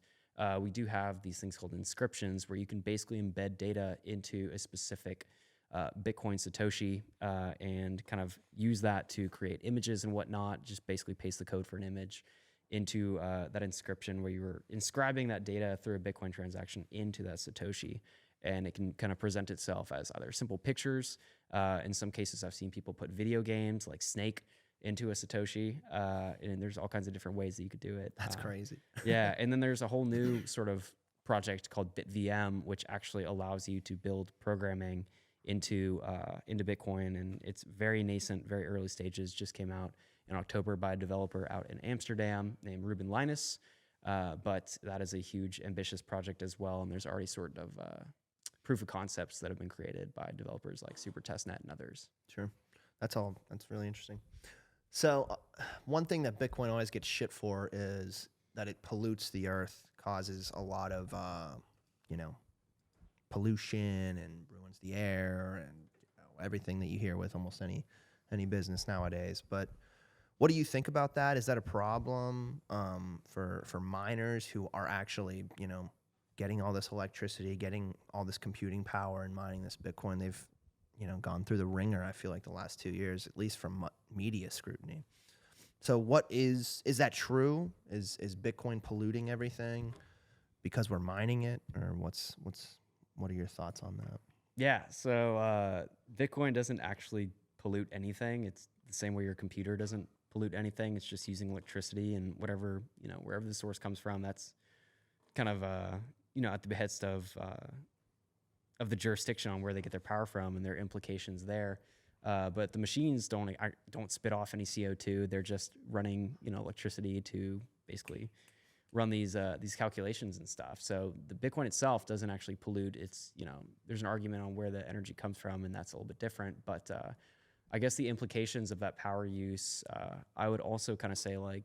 we do have these things called inscriptions, where you can basically embed data into a specific Bitcoin Satoshi and kind of use that to create images and whatnot. Just basically paste the code for an image into that inscription where you were inscribing that data through a Bitcoin transaction into that Satoshi. And it can kind of present itself as either simple pictures. In some cases, I've seen people put video games like Snake into a Satoshi. And there's all kinds of different ways that you could do it. That's crazy. Yeah. And then there's a whole new sort of project called BitVM, which actually allows you to build programming into Bitcoin. And it's very nascent, very early stages, just came out in October by a developer out in Amsterdam named Ruben Linus. But that is a huge, ambitious project as well. And there's already sort of proof of concepts that have been created by developers like SuperTestNet and others. Sure. That's really interesting. So one thing that Bitcoin always gets shit for is that it pollutes the earth, causes a lot of, pollution and ruins the air and everything that you hear with almost any business nowadays. But what do you think about that? Is that a problem for miners who are actually, getting all this electricity, getting all this computing power and mining this Bitcoin? They've, gone through the ringer, I feel like, the last 2 years, at least from media scrutiny. So what is that true? Is Bitcoin polluting everything because we're mining it? Or what are your thoughts on that? Yeah, so Bitcoin doesn't actually pollute anything. It's the same way your computer doesn't pollute anything. It's just using electricity and whatever, wherever the source comes from, that's kind of, at the behest of the jurisdiction on where they get their power from and their implications there. But the machines don't spit off any CO2. They're just running, electricity to basically run these calculations and stuff. So the Bitcoin itself doesn't actually pollute. It's, there's an argument on where the energy comes from, and that's a little bit different. But I guess the implications of that power use, I would also kind of say, like,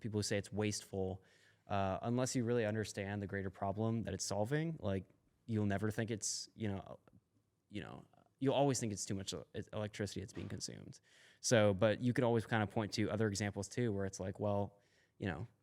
people who say it's wasteful, unless you really understand the greater problem that it's solving, like, you'll never think it's, you'll always think it's too much electricity that's being consumed. So, but you could always kind of point to other examples too, where it's like, well,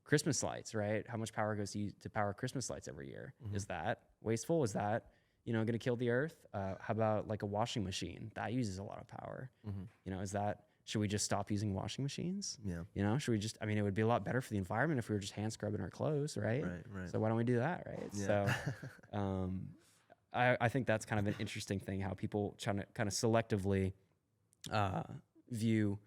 Christmas lights, right? How much power goes to power Christmas lights every year? Mm-hmm. Is that wasteful? Is that, going to kill the earth? How about like a washing machine? That uses a lot of power. Mm-hmm. Should we just stop using washing machines? Yeah. Should we just, it would be a lot better for the environment if we were just hand scrubbing our clothes, right? Right. So why don't we do that, right? Yeah. So I think that's kind of an interesting thing, how people try to kind of selectively view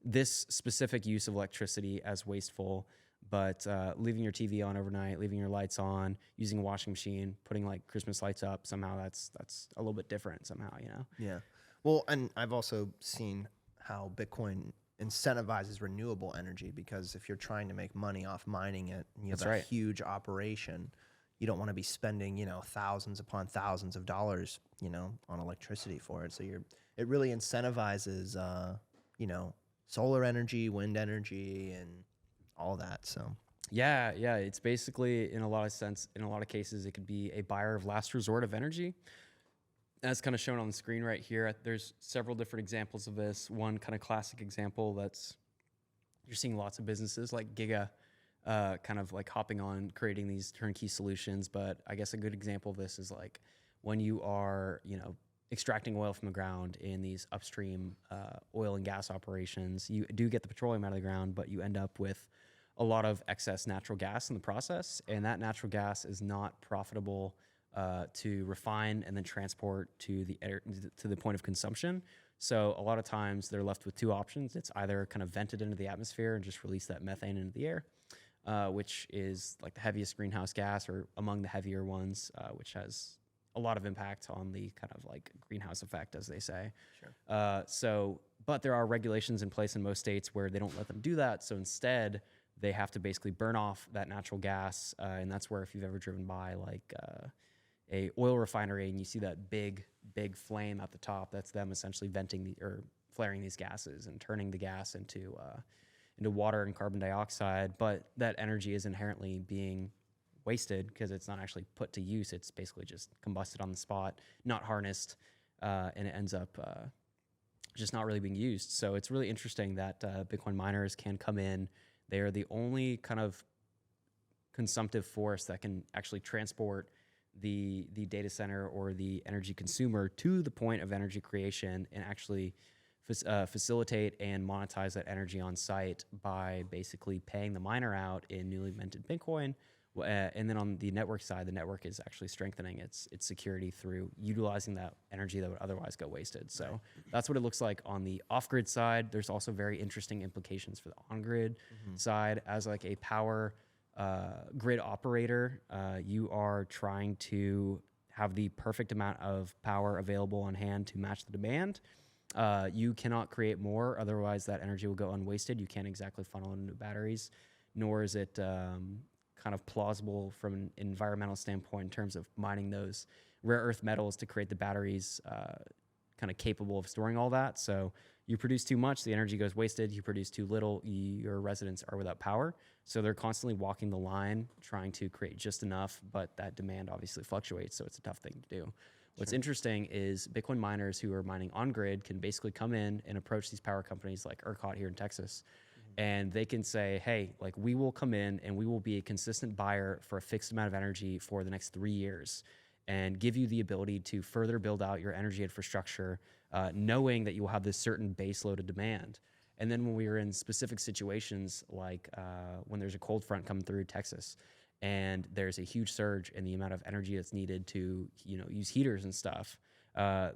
this specific use of electricity as wasteful, but leaving your TV on overnight, leaving your lights on, using a washing machine, putting like Christmas lights up, somehow that's a little bit different somehow, Yeah. Well, and I've also seen how Bitcoin incentivizes renewable energy, because if you're trying to make money off mining it and you have a huge operation, you don't want to be spending, thousands upon thousands of dollars, on electricity for it. So it really incentivizes, solar energy, wind energy, and all that. So yeah, it's basically, in a lot of cases, it could be a buyer of last resort of energy. That's kind of shown on the screen right here. There's several different examples of this. One kind of classic example you're seeing lots of businesses like Giga kind of like hopping on creating these turnkey solutions. But I guess a good example of this is like when you are, extracting oil from the ground in these upstream oil and gas operations. You do get the petroleum out of the ground, but you end up with a lot of excess natural gas in the process, and that natural gas is not profitable to refine and then transport to the point of consumption. So a lot of times they're left with two options. It's either kind of vented into the atmosphere and just release that methane into the air, which is like the heaviest greenhouse gas, or among the heavier ones, which has a lot of impact on the kind of like greenhouse effect, as they say. Sure. But there are regulations in place in most states where they don't let them do that. So instead, they have to basically burn off that natural gas. And that's where, if you've ever driven by like a oil refinery and you see that big flame at the top, that's them essentially venting or flaring these gases and turning the gas into water and carbon dioxide. But that energy is inherently being wasted because it's not actually put to use. It's basically just combusted on the spot, not harnessed, and it ends up just not really being used. So it's really interesting that Bitcoin miners can come in. They are the only kind of consumptive force that can actually transport the data center or the energy consumer to the point of energy creation and actually facilitate and monetize that energy on site by basically paying the miner out in newly minted Bitcoin. And then on the network side, the network is actually strengthening its security through utilizing that energy that would otherwise go wasted. So that's what it looks like on the off-grid side. There's also very interesting implications for the on-grid side. As like a power grid operator, you are trying to have the perfect amount of power available on hand to match the demand. You cannot create more, otherwise that energy will go unwasted. You can't exactly funnel it into batteries, nor is it kind of plausible from an environmental standpoint in terms of mining those rare earth metals to create the batteries kind of capable of storing all that. So you produce too much, the energy goes wasted. You produce too little, your residents are without power. So they're constantly walking the line, trying to create just enough, but that demand obviously fluctuates, so it's a tough thing to do. What's interesting is Bitcoin miners who are mining on grid can basically come in and approach these power companies like ERCOT here in Texas, and they can say, hey, like we will come in and we will be a consistent buyer for a fixed amount of energy for the next 3 years and give you the ability to further build out your energy infrastructure, knowing that you will have this certain base load of demand. And then when we are in specific situations like when there's a cold front coming through Texas and there's a huge surge in the amount of energy that's needed to use heaters and stuff,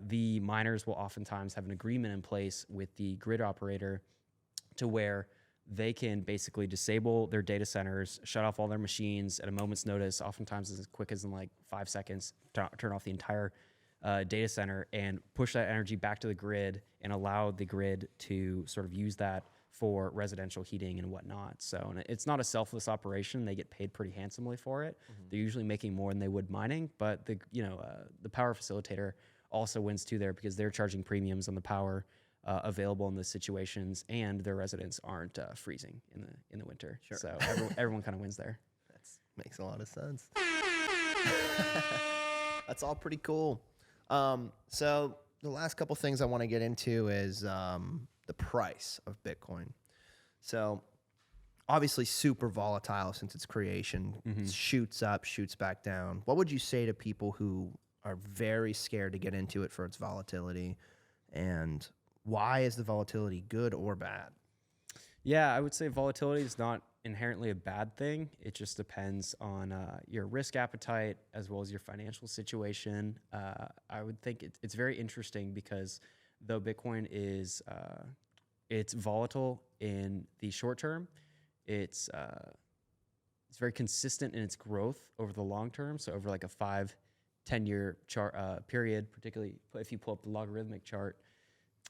the miners will oftentimes have an agreement in place with the grid operator to where they can basically disable their data centers, shut off all their machines at a moment's notice, oftentimes as quick as in like 5 seconds, turn off the entire data center and push that energy back to the grid and allow the grid to sort of use that for residential heating and whatnot. So and it's not a selfless operation. They get paid pretty handsomely for it. They're usually making more than they would mining, but the power facilitator also wins too there because they're charging premiums on the power available in those situations, and their residents aren't freezing in the winter. Sure. So everyone kind of wins there. That makes a lot of sense. That's all pretty cool. So the last couple things I want to get into is the price of Bitcoin. So obviously super volatile since its creation. It shoots up, shoots back down. What would you say to people who are very scared to get into it for its volatility, and why is the volatility good or bad? Yeah, I would say volatility is not inherently a bad thing. It just depends on your risk appetite as well as your financial situation. I would think it's very interesting because though Bitcoin is it's volatile in the short term, it's very consistent in its growth over the long term. So over like a 5-10 year chart period, particularly if you pull up the logarithmic chart.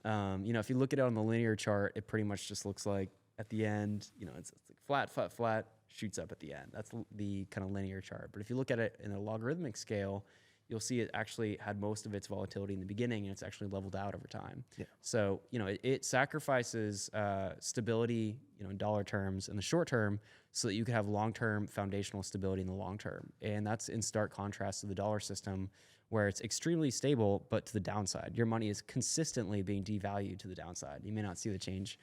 If you look at it on the linear chart, it pretty much just looks like at the end, it's like flat, flat, flat, shoots up at the end. That's the kind of linear chart. But if you look at it in a logarithmic scale, you'll see it actually had most of its volatility in the beginning, and it's actually leveled out over time. Yeah. So, it sacrifices stability, in dollar terms in the short term so that you can have long-term foundational stability in the long term. And that's in stark contrast to the dollar system, where it's extremely stable, but to the downside. Your money is consistently being devalued to the downside. You may not see the change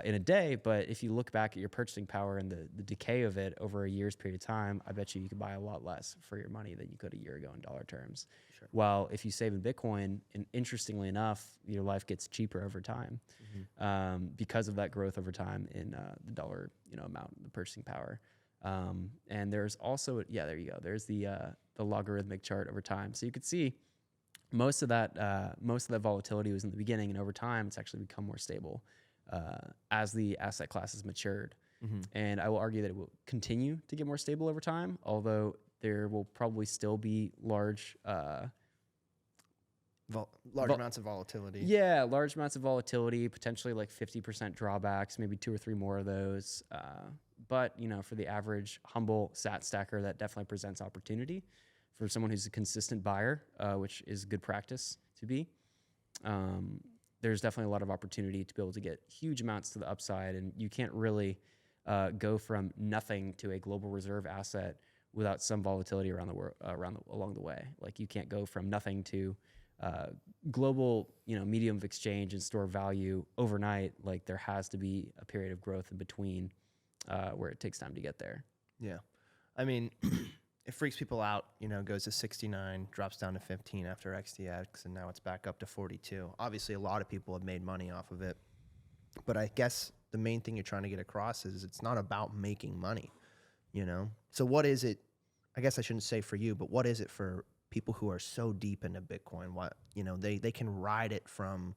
in a day, but if you look back at your purchasing power and the decay of it over a year's period of time, I bet you could buy a lot less for your money than you could a year ago in dollar terms. Sure. While if you save in Bitcoin, and interestingly enough, your life gets cheaper over time because of that growth over time in the dollar amount, the purchasing power. And there's also, there you go. There's the logarithmic chart over time. So you could see most of that volatility was in the beginning, and over time, it's actually become more stable as the asset class has matured. And I will argue that it will continue to get more stable over time, although there will probably still be large amounts of volatility. Yeah, large amounts of volatility, potentially like 50% drawbacks, maybe 2 or 3 more of those. But, for the average humble sat stacker, that definitely presents opportunity for someone who's a consistent buyer, which is good practice to be. There's definitely a lot of opportunity to be able to get huge amounts to the upside, and you can't really go from nothing to a global reserve asset without some volatility around the world, along the way. Like you can't go from nothing to global, medium of exchange and store value overnight. Like there has to be a period of growth in between where it takes time to get there. Yeah, I mean, it freaks people out, goes to 69, drops down to 15 after XTX, and now it's back up to 42. Obviously, a lot of people have made money off of it. But I guess the main thing you're trying to get across is it's not about making money, So what is it? I guess I shouldn't say for you, but what is it for people who are so deep into Bitcoin? What, they can ride it from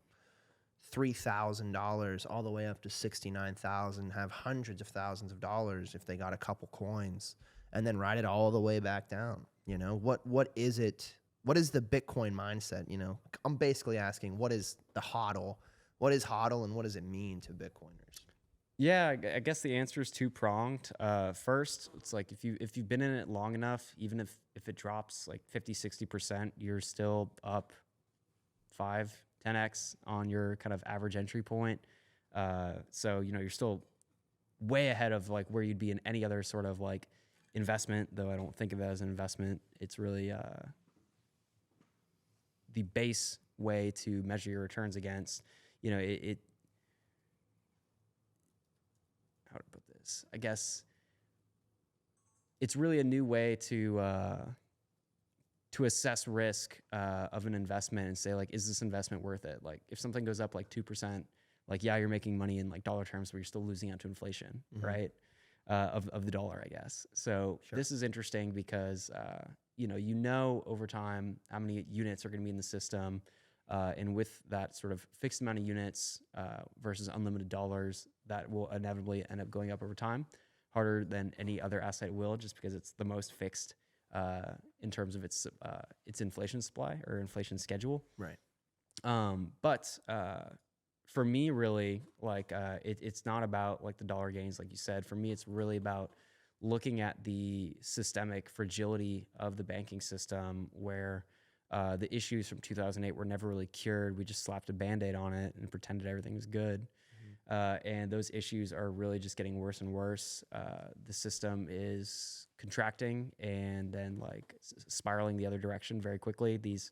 $3,000 all the way up to 69,000, have hundreds of thousands of dollars if they got a couple coins, and then ride it all the way back down. What is it? What is the Bitcoin mindset? I'm basically asking, what is the HODL? What is HODL, and what does it mean to Bitcoiners? Yeah, I guess the answer is two-pronged. First, it's like if you've been in it long enough, even if it drops like 50, 60%, you're still up 5-10x on your kind of average entry point. So, you're still way ahead of like where you'd be in any other sort of like investment, though I don't think of it as an investment. It's really the base way to measure your returns against. How to put this? I guess it's really a new way to assess risk of an investment and say, like, is this investment worth it? Like, if something goes up like 2%, like, yeah, you're making money in like dollar terms, but you're still losing out to inflation, right? Of the dollar, I guess. So This is interesting because over time how many units are going to be in the system. And with that sort of fixed amount of units versus unlimited dollars, that will inevitably end up going up over time, harder than any other asset will, just because it's the most fixed in terms of its inflation supply or inflation schedule. Right. But for me, really, like it's not about like the dollar gains, like you said. For me, it's really about looking at the systemic fragility of the banking system, where the issues from 2008 were never really cured. We just slapped a Band-Aid on it and pretended everything was good. And those issues are really just getting worse and worse. The system is contracting and then like spiraling the other direction very quickly. These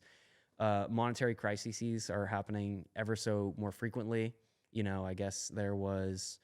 monetary crises are happening ever so more frequently. I guess there was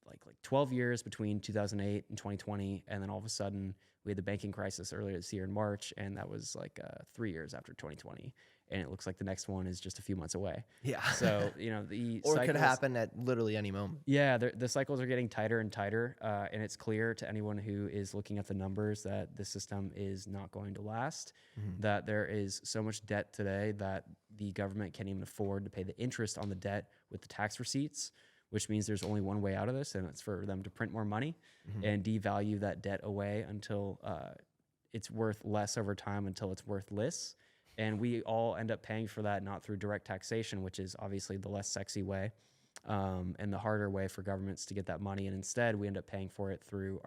like 12 years between 2008 and 2020, and then all of a sudden we had the banking crisis earlier this year in March, and that was like 3 years after 2020, and it looks like the next one is just a few months away. Yeah. So the or it could happen at literally any moment. Yeah, the cycles are getting tighter and tighter, and it's clear to anyone who is looking at the numbers that the system is not going to last. That there is so much debt today that the government can't even afford to pay the interest on the debt with the tax receipts, which means there's only one way out of this, and it's for them to print more money and devalue that debt away until it's worth less over time, until it's worth less. And we all end up paying for that, not through direct taxation, which is obviously the less sexy way and the harder way for governments to get that money. And instead, we end up paying for it through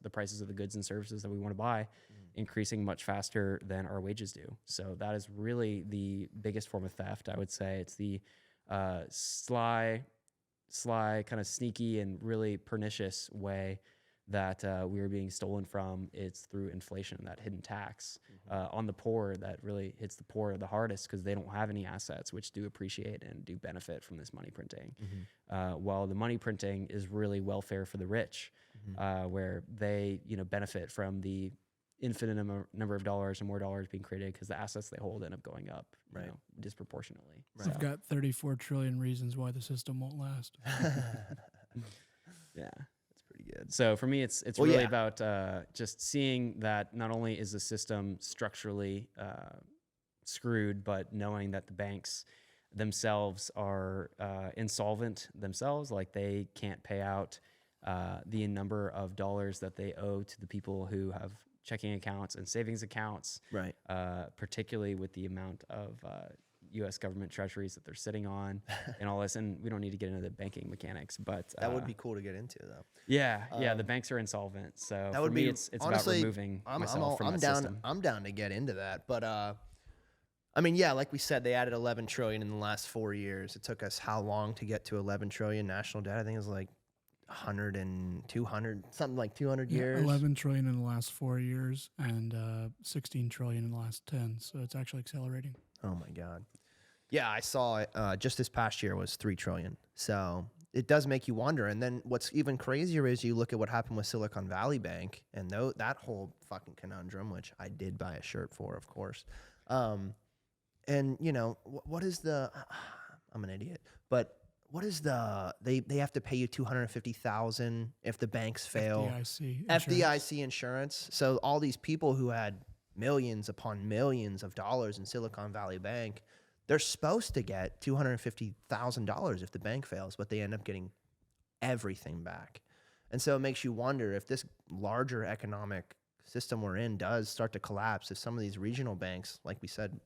the prices of the goods and services that we want to buy, increasing much faster than our wages do. So that is really the biggest form of theft, I would say. It's the sly, kind of sneaky and really pernicious way that we are being stolen from. It's through inflation, that hidden tax on the poor that really hits the poor the hardest, because they don't have any assets which do appreciate and do benefit from this money printing. While the money printing is really welfare for the rich, where they benefit from the infinite number of dollars and more dollars being created because the assets they hold end up going up disproportionately. Right. I've got 34 trillion reasons why the system won't last. Yeah. Pretty good. So for me, it's really about just seeing that not only is the system structurally screwed, but knowing that the banks themselves are insolvent themselves, like they can't pay out the number of dollars that they owe to the people who have checking accounts and savings accounts, right? Particularly with the amount of U.S. government treasuries that they're sitting on and all this. And we don't need to get into the banking mechanics, but that would be cool to get into, though. Yeah, the banks are insolvent. So that would for me, be, it's honestly, about removing myself from that system. I'm down to get into that, but I mean, yeah, like we said, they added 11 trillion in the last 4 years. It took us how long to get to 11 trillion national debt? I think it was like 100 and 200, something like 200 years. 11 trillion in the last 4 years and 16 trillion in the last 10. So it's actually accelerating. Oh my God. Yeah, I saw it. Just this past year was 3 trillion. So it does make you wonder. And then what's even crazier is you look at what happened with Silicon Valley Bank and that whole fucking conundrum, which I did buy a shirt for, of course. And you know, what is the? I'm an idiot, but what is the? They have to pay you $250,000 if the banks fail. FDIC insurance. So all these people who had millions upon millions of dollars in Silicon Valley Bank, they're supposed to get $250,000 if the bank fails, but they end up getting everything back. And so it makes you wonder if this larger economic system we're in does start to collapse, if some of these regional banks, like we said,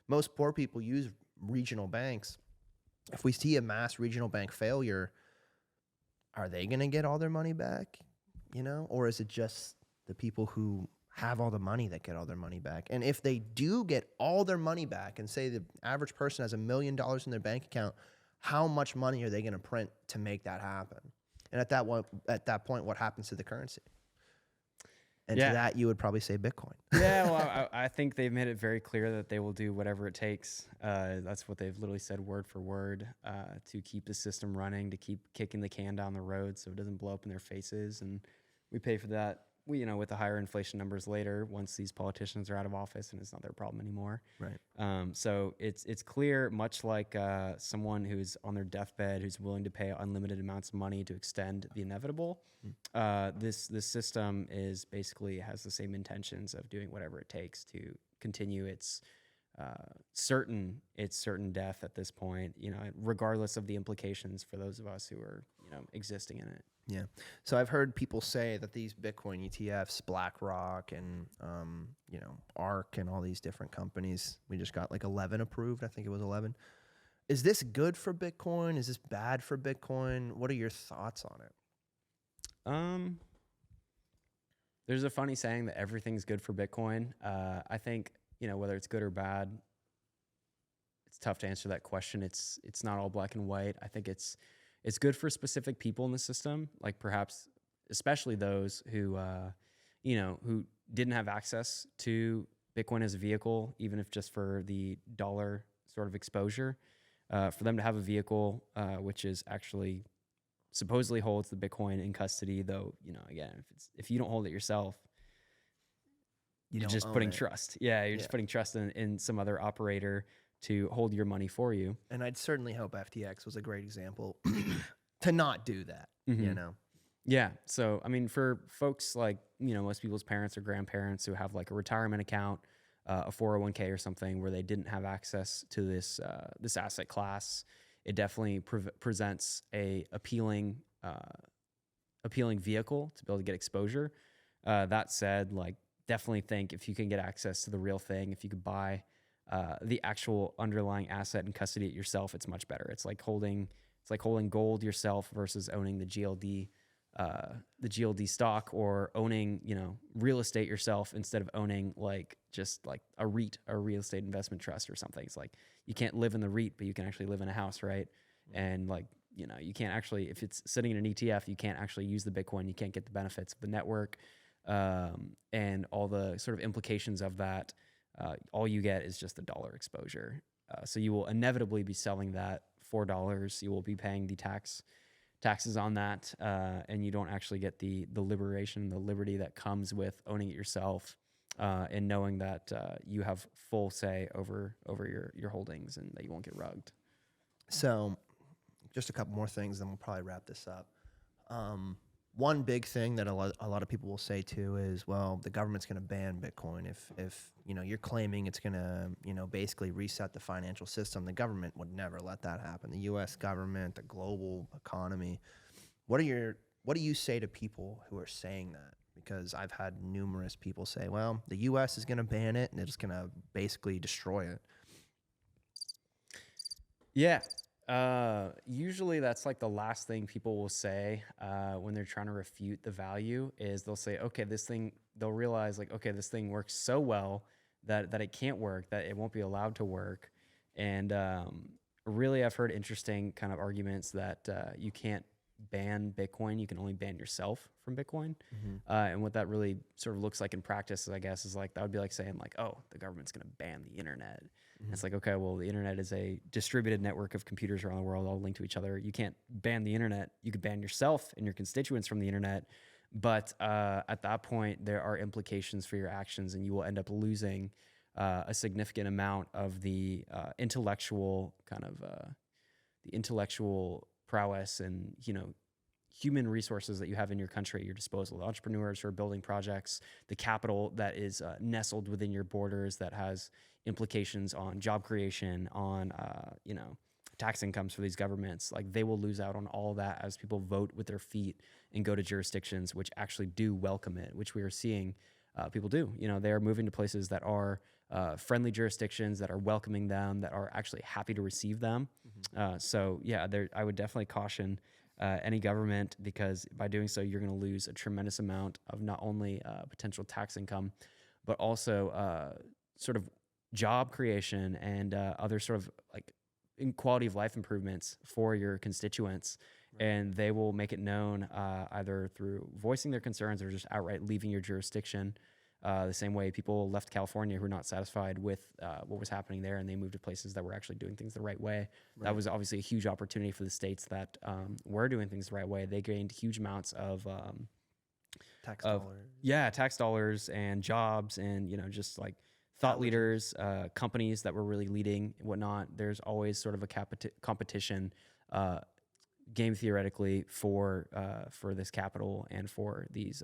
most poor people use regional banks. If we see a mass regional bank failure, are they going to get all their money back? You know, or is it just the people who have all the money that get all their money back? And if they do get all their money back, and say the average person has $1 million in their bank account, how much money are they going to print to make that happen? And at that point, what happens to the currency? And to that, you would probably say Bitcoin. Yeah, well, I think they've made it very clear that they will do whatever it takes. That's what they've literally said word for word, to keep the system running, to keep kicking the can down the road so it doesn't blow up in their faces. And we pay for that, with the higher inflation numbers later, once these politicians are out of office and it's not their problem anymore. Right. So it's clear, much like someone who's on their deathbed, who's willing to pay unlimited amounts of money to extend the inevitable. This system basically has the same intentions of doing whatever it takes to continue its certain death at this point, regardless of the implications for those of us who are, existing in it. Yeah. So I've heard people say that these Bitcoin ETFs, BlackRock and, ARK and all these different companies, we just got like 11 approved. I think it was 11. Is this good for Bitcoin? Is this bad for Bitcoin? What are your thoughts on it? There's a funny saying that everything's good for Bitcoin. I think, whether it's good or bad, it's tough to answer that question. It's not all black and white. I think it's good for specific people in the system, like perhaps especially those who, who didn't have access to Bitcoin as a vehicle, even if just for the dollar sort of exposure, for them to have a vehicle, which is actually supposedly holds the Bitcoin in custody, though, again, if you don't hold it yourself, you're just putting trust. Yeah, you're just putting trust in some other operator to hold your money for you. And I'd certainly hope FTX was a great example to not do that, Yeah. So, I mean, for folks like, most people's parents or grandparents who have like a retirement account, a 401k or something where they didn't have access to this asset class, it definitely presents a appealing vehicle to be able to get exposure. That said, like, definitely think if you can get access to the real thing, if you could buy the actual underlying asset and custody it yourself, it's much better. It's like holding gold yourself versus owning the GLD stock, or owning, real estate yourself instead of owning just like a REIT, or real estate investment trust or something. It's like you can't live in the REIT, but you can actually live in a house, right? And you can't actually, if it's sitting in an ETF, you can't actually use the Bitcoin. You can't get the benefits of the network and all the sort of implications of that. All you get is just the dollar exposure. So you will inevitably be selling that for dollars. You will be paying the taxes on that, and you don't actually get the liberation, the liberty that comes with owning it yourself, and knowing that you have full say over your holdings and that you won't get rugged. So just a couple more things, then we'll probably wrap this up. One big thing that a lot of people will say too is, well, the government's going to ban Bitcoin. If you're claiming it's going to, basically reset the financial system, the government would never let that happen. The U.S. government, the global economy. What do you say to people who are saying that? Because I've had numerous people say, well, the U.S. is going to ban it and it's going to basically destroy it. Yeah. Usually that's like the last thing people will say when they're trying to refute the value, is they'll say, okay, they'll realize like, okay, this thing works so well that it can't work, that it won't be allowed to work. And really, I've heard interesting kind of arguments that you can't ban Bitcoin. You can only ban yourself from Bitcoin. And what that really sort of looks like in practice, I guess, is like that would be like saying like, oh, the government's going to ban the internet. And it's like, okay, well, the internet is a distributed network of computers around the world all linked to each other. You can't ban the internet. You could ban yourself and your constituents from the internet. But at that point, there are implications for your actions, and you will end up losing a significant amount of the intellectual prowess and human resources that you have in your country at your disposal. The entrepreneurs who are building projects, the capital that is nestled within your borders that has implications on job creation, on tax incomes for these governments. Like they will lose out on all that as people vote with their feet and go to jurisdictions which actually do welcome it, which we are seeing people do. They are moving to places that are friendly jurisdictions, that are welcoming them, that are actually happy to receive them. So yeah, I would definitely caution any government, because by doing so, you're going to lose a tremendous amount of not only potential tax income, but also sort of job creation and other sort of like in quality of life improvements for your constituents. And they will make it known either through voicing their concerns or just outright leaving your jurisdiction. The same way people left California who were not satisfied with what was happening there, and they moved to places that were actually doing things the right way. Right. That was obviously a huge opportunity for the states that were doing things the right way. They gained huge amounts of tax dollars. Yeah, tax dollars and jobs, and just like thought leaders, companies that were really leading and whatnot. There's always sort of a competition. Game theoretically for this capital and for these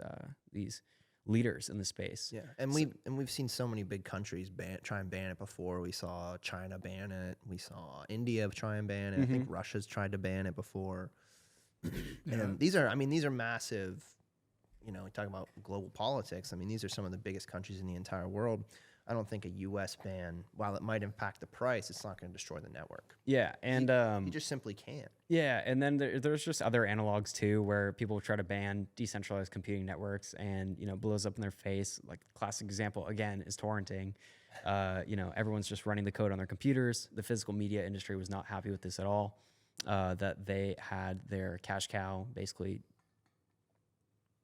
leaders in the space. Yeah, and we've seen so many big countries try and ban it before. We saw China ban it. We saw India try and ban it. I think Russia's tried to ban it before. And these are massive. We talk about global politics. I mean, these are some of the biggest countries in the entire world. I don't think a U.S. ban, while it might impact the price, it's not going to destroy the network. Yeah, and you just simply can't. Yeah, and then there's just other analogs too, where people try to ban decentralized computing networks, and blows up in their face. Like classic example again is torrenting. Everyone's just running the code on their computers. The physical media industry was not happy with this at all. That they had their cash cow basically.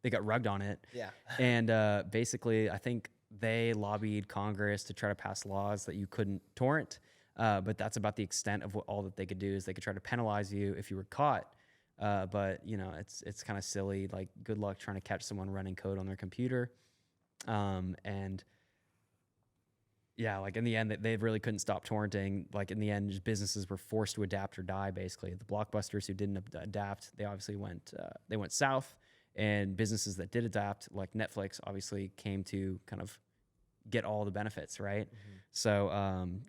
They got rugged on it. Yeah, and basically, I think they lobbied Congress to try to pass laws that you couldn't torrent, but that's about the extent of all that they could do. Is they could try to penalize you if you were caught, but it's kind of silly. Like, good luck trying to catch someone running code on their computer, and yeah, like in the end, they really couldn't stop torrenting. Like in the end, just businesses were forced to adapt or die. Basically, the blockbusters who didn't adapt, they obviously went south. And businesses that did adapt, like Netflix, obviously came to kind of get all the benefits, right? So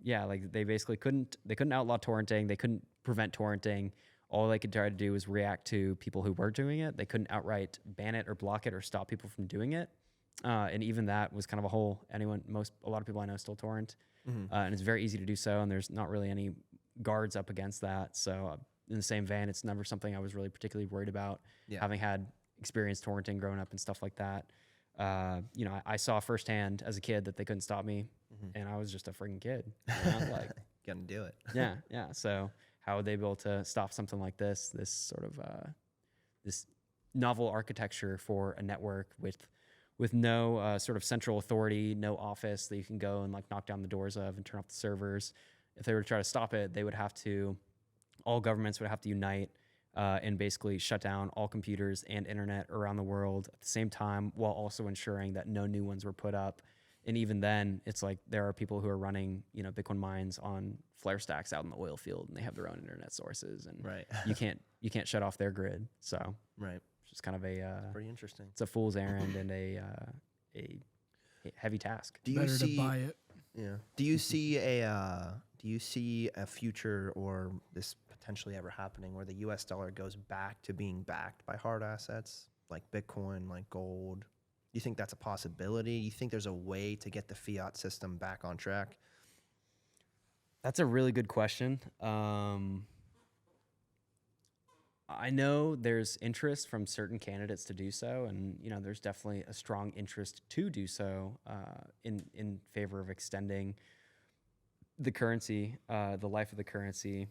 like they basically couldn't outlaw torrenting. They couldn't prevent torrenting. All they could try to do was react to people who were doing it. They couldn't outright ban it or block it or stop people from doing it. And even that was kind of a lot of people I know still torrent, and it's very easy to do so. And there's not really any guards up against that. So in the same vein, it's never something I was really particularly worried about, having had experienced torrenting growing up and stuff like that. I saw firsthand as a kid that they couldn't stop me, and I was just a freaking kid. Like, gonna do it. yeah. So how would they be able to stop something like this sort of this novel architecture for a network with no sort of central authority, no office that you can go and like knock down the doors of and turn off the servers? If they were to try to stop it, all governments would have to unite and basically shut down all computers and internet around the world at the same time, while also ensuring that no new ones were put up. And even then, it's like there are people who are running, Bitcoin mines on flare stacks out in the oil field, and they have their own internet sources, and you can't shut off their grid. So it's just kind of pretty interesting. It's a fool's errand and a heavy task. Do you Better see? to buy it. Yeah. Do you see a future or this potentially ever happening where the U.S. dollar goes back to being backed by hard assets like Bitcoin, like gold? Do you think that's a possibility? You think there's a way to get the fiat system back on track? That's a really good question. I know there's interest from certain candidates to do so, and there's definitely a strong interest to do so in favor of extending the currency, the life of the currency.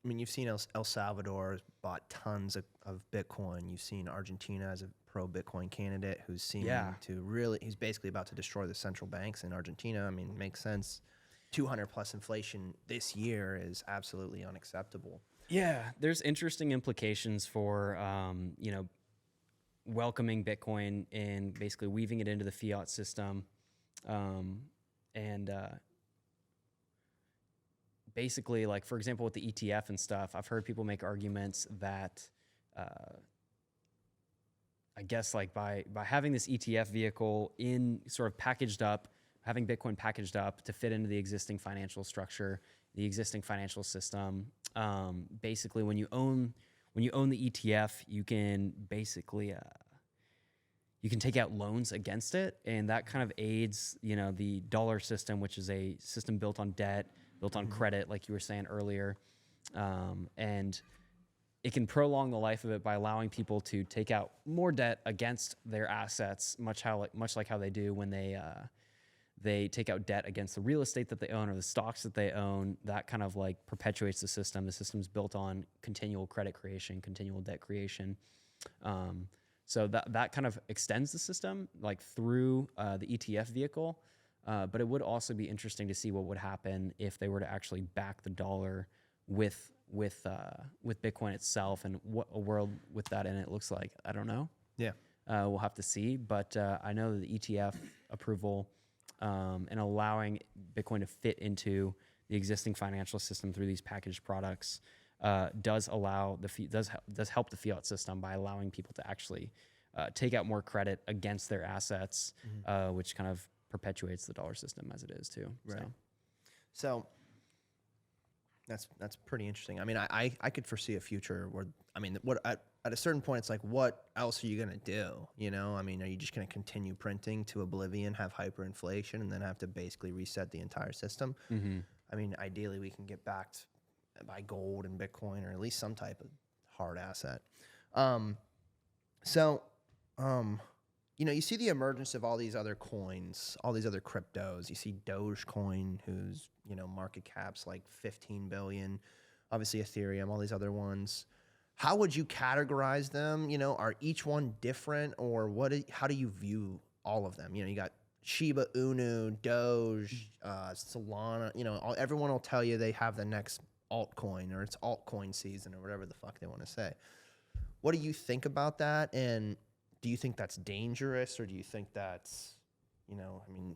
I mean, you've seen El Salvador bought tons of Bitcoin. You've seen Argentina as a pro Bitcoin candidate who's seeming Yeah. to really, he's basically about to destroy the central banks in Argentina. I mean, makes sense. 200 plus inflation this year is absolutely unacceptable. Yeah, there's interesting implications for welcoming Bitcoin and basically weaving it into the fiat system, and basically, like for example, with the ETF and stuff, I've heard people make arguments that I guess like by having this ETF vehicle in sort of packaged up, having Bitcoin packaged up to fit into the existing financial structure, the existing financial system. Basically, when you own the ETF, you can basically you can take out loans against it, and that kind of aids the dollar system, which is a system built on debt, built on credit, like you were saying earlier, and it can prolong the life of it by allowing people to take out more debt against their assets, much like how they do when they take out debt against the real estate that they own or the stocks that they own. That kind of like perpetuates the system. The system's built on continual credit creation, continual debt creation. So that kind of extends the system like through the ETF vehicle. But it would also be interesting to see what would happen if they were to actually back the dollar with Bitcoin itself, and what a world with that in it looks like. I don't know. Yeah. We'll have to see. But I know that the ETF approval and allowing Bitcoin to fit into the existing financial system through these packaged products does allow does help the fiat system by allowing people to actually take out more credit against their assets, which kind of perpetuates the dollar system as it is too. Right. So that's pretty interesting. I mean, I could foresee a future where, I mean, at a certain point, it's like, what else are you going to do? I mean, are you just going to continue printing to oblivion, have hyperinflation, and then have to basically reset the entire system? I mean, ideally, we can get backed by gold and Bitcoin, or at least some type of hard asset. You see the emergence of all these other coins, all these other cryptos. You see Dogecoin, whose market cap's like 15 billion. Obviously Ethereum, all these other ones. How would you categorize them? Are each one different, or how do you view all of them? You got Shiba Inu, Doge, Solana. Everyone will tell you they have the next altcoin, or it's altcoin season, or whatever the fuck they want to say. What do you think about that? And do you think that's dangerous, or do you think that's,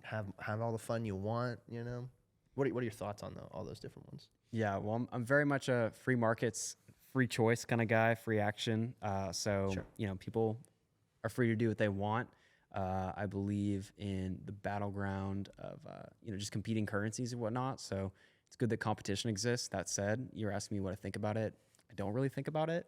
have all the fun you want? What are your thoughts on all those different ones? Yeah, well, I'm very much a free markets, free choice kind of guy, free action. So, Sure. People are free to do what they want. I believe in the battleground of, just competing currencies and whatnot. So it's good that competition exists. That said, you're asking me what I think about it. I don't really think about it.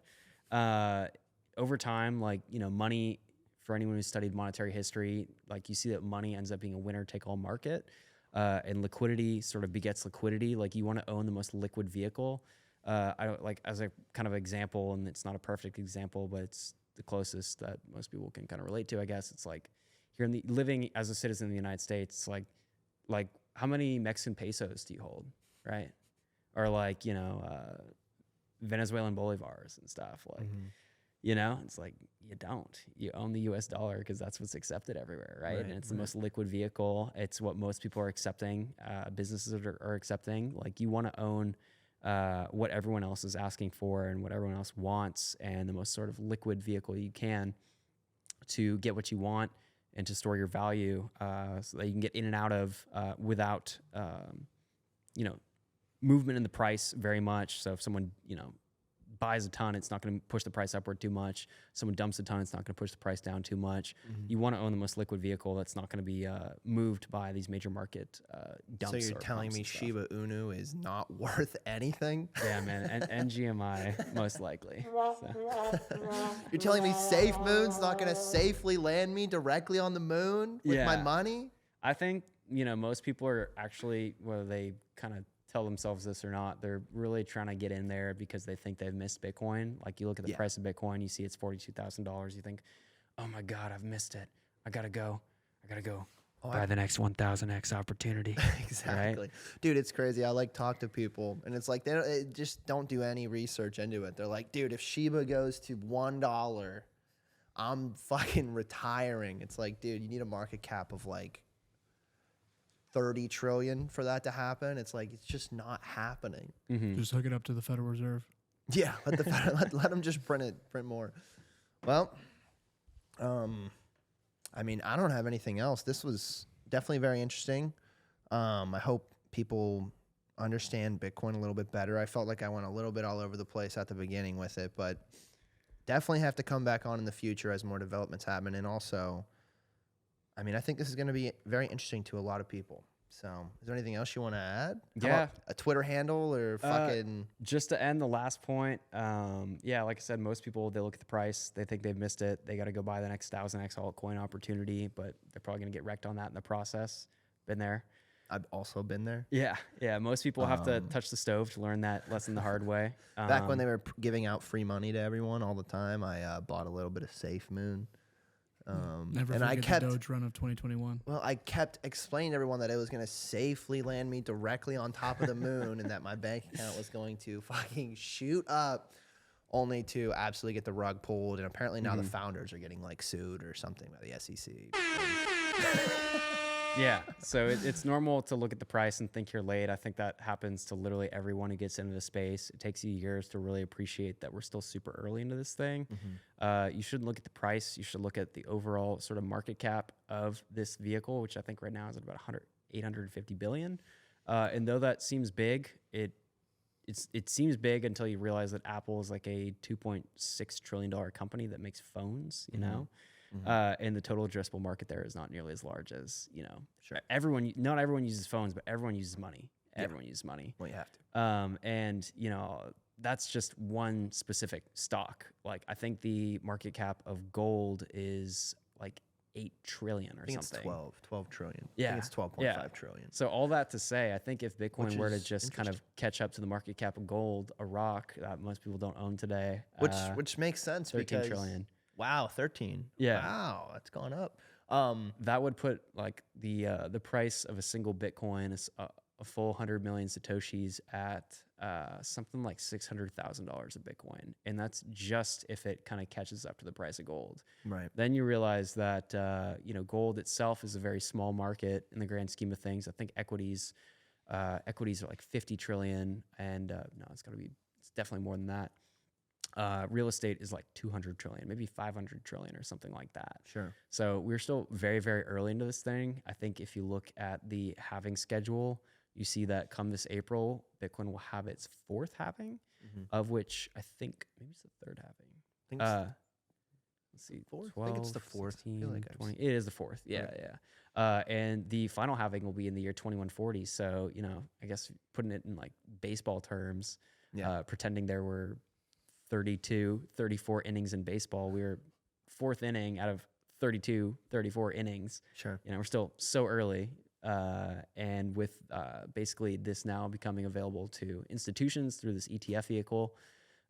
Over time, money, for anyone who's studied monetary history, you see that money ends up being a winner-take-all market. And liquidity sort of begets liquidity. You want to own the most liquid vehicle. I don't as a kind of example, and it's not a perfect example, but it's the closest that most people can kind of relate to, I guess. It's like here living as a citizen in the United States, like how many Mexican pesos do you hold, right? Or Venezuelan bolivars and stuff. It's like you don't. You own the U.S. dollar because that's what's accepted everywhere, right? And it's the most liquid vehicle. It's what most people are accepting. Businesses are accepting. You want to own what everyone else is asking for and what everyone else wants, and the most sort of liquid vehicle you can to get what you want and to store your value, so that you can get in and out of without movement in the price very much. So if someone buys a ton, it's not going to push the price upward too much. Someone dumps a ton, it's not going to push the price down too much. You want to own the most liquid vehicle that's not going to be moved by these major market dumps. So you're telling me Shiba Inu is not worth anything? Yeah, man. And NGMI, most likely. So. You're telling me Safe Moon's not going to safely land me directly on the moon with my money? I think, most people are actually, whether they kind of tell themselves this or not, they're really trying to get in there because they think they've missed Bitcoin. You look at the price of Bitcoin, you see it's $42,000. You think, oh my God, I've missed it. I gotta go. buy the next 1000x opportunity. Exactly. Dude, it's crazy. I like talk to people and it's like they just don't do any research into it. They're like, dude, if Shiba goes to $1, I'm fucking retiring. It's like, dude, you need a market cap of like 30 trillion for that to happen. It's like, it's just not happening. Just hook it up to the Federal Reserve. Yeah, let them just print more. Well, I mean, I don't have anything else. This was definitely very interesting. I hope people understand Bitcoin a little bit better. I felt like I went a little bit all over the place at the beginning with it, but definitely have to come back on in the future as more developments happen. And also, I mean, I think this is going to be very interesting to a lot of people. So, is there anything else you want to add? How Yeah. about a Twitter handle or fucking? Just to end the last point, yeah, like I said, most people, they look at the price, they think they've missed it, they got to go buy the next 1000x altcoin opportunity, but they're probably going to get wrecked on that in the process. Been there. I've also been there. Yeah. Most people have to touch the stove to learn that lesson the hard way. Back when they were giving out free money to everyone all the time, I bought a little bit of Safe Moon. Never and forget I kept the Doge run of 2021. Well, I kept explaining to everyone that it was going to safely land me directly on top of the moon and that my bank account was going to fucking shoot up, only to absolutely get the rug pulled. And apparently now the founders are getting like sued or something by the SEC. Yeah, so it's normal to look at the price and think you're late. I think that happens to literally everyone who gets into the space. It takes you years to really appreciate that we're still super early into this thing. You shouldn't look at the price. You should look at the overall sort of market cap of this vehicle, which I think right now is at about 850 billion. And though that seems big, it seems big until you realize that Apple is like a $2.6 trillion company that makes phones, you know? And the total addressable market there is not nearly as large as, you know, not everyone uses phones, but everyone uses money. Everyone uses money. Well, you have to. And, you know, that's just one specific stock. Like, I think the market cap of gold is like 8 trillion or I think something. it's 12 trillion. Yeah. I think it's 12.5 trillion. So all that to say, I think if Bitcoin Which were to is just kind of catch up to the market cap of gold, a rock that most people don't own today, Which makes sense 13 because trillion. Wow, 13. Yeah. Wow, that's gone up. That would put like the price of a single Bitcoin, a full 100 million Satoshis at something like $600,000 a Bitcoin. And that's just if it kind of catches up to the price of gold. Right. Then you realize that, you know, gold itself is a very small market in the grand scheme of things. I think equities are like 50 trillion and no, it's definitely more than that. Real estate is like 200 trillion, maybe 500 trillion or something like that. Sure. So we're still very, very early into this thing. I think if you look at the halving schedule, you see that come this April, Bitcoin will have its fourth halving, of which I think maybe it's the third halving. I think it's Let's see, fourth? 12, I think it's the fourth. 16, I feel like I've 20. It is the fourth. Yeah, yeah. And the final halving will be in the year 2140. So, you know, I guess putting it in like baseball terms, pretending there were 32, 34 innings in baseball. We were fourth inning out of 32, 34 innings. Sure. You know, we're still so early. And with basically this now becoming available to institutions through this ETF vehicle,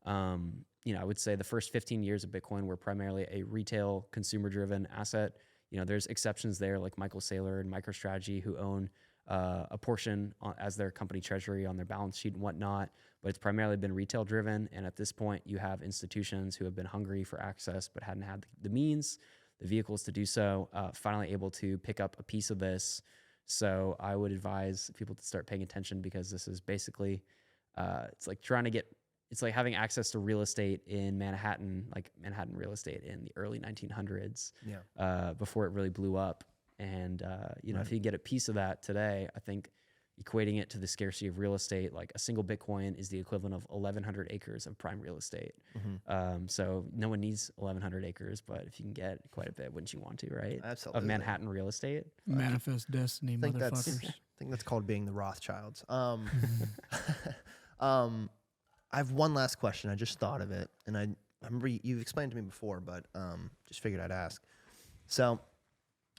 you know, I would say the first 15 years of Bitcoin were primarily a retail consumer-driven asset. You know, there's exceptions there like Michael Saylor and MicroStrategy who own a portion as their company treasury on their balance sheet and whatnot, but it's primarily been retail driven. And at this point, you have institutions who have been hungry for access but hadn't had the means, the vehicles to do so, finally able to pick up a piece of this. So I would advise people to start paying attention because this is basically, it's like it's like having access to real estate in Manhattan, like Manhattan real estate in the early 1900s, before it really blew up. And, you know, if you get a piece of that today, I think equating it to the scarcity of real estate, like a single Bitcoin is the equivalent of 1,100 acres of prime real estate. So no one needs 1,100 acres, but if you can get quite a bit, wouldn't you want to, right? Absolutely. Of Manhattan real estate. Manifest destiny, I motherfuckers. think that's called being the Rothschilds. I have one last question. I just thought of it, and I remember you've explained it to me before, but just figured I'd ask. So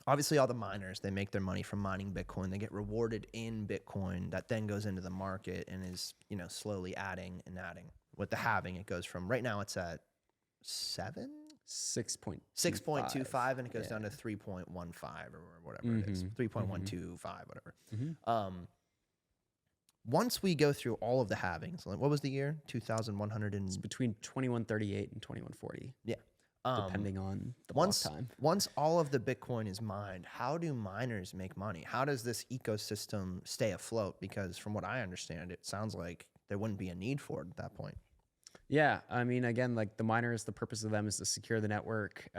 obviously all the miners, they make their money from mining Bitcoin. They get rewarded in Bitcoin that then goes into the market and is, you know, slowly adding and adding. With the halving, it goes from right now it's at 7 6.25. 6.25, and it goes Yeah. down to 3.15 or whatever it is, 3.125, whatever. Once we go through all of the halvings, like, what was the year? 2,100 It's and between 2138 and 2140, yeah. depending on the block Once time. once all of the Bitcoin is mined, how do miners make money? How does this ecosystem stay afloat? Because from what I understand, it sounds like there wouldn't be a need for it at that point. Yeah, I mean, again, like the miners, the purpose of them is to secure the network.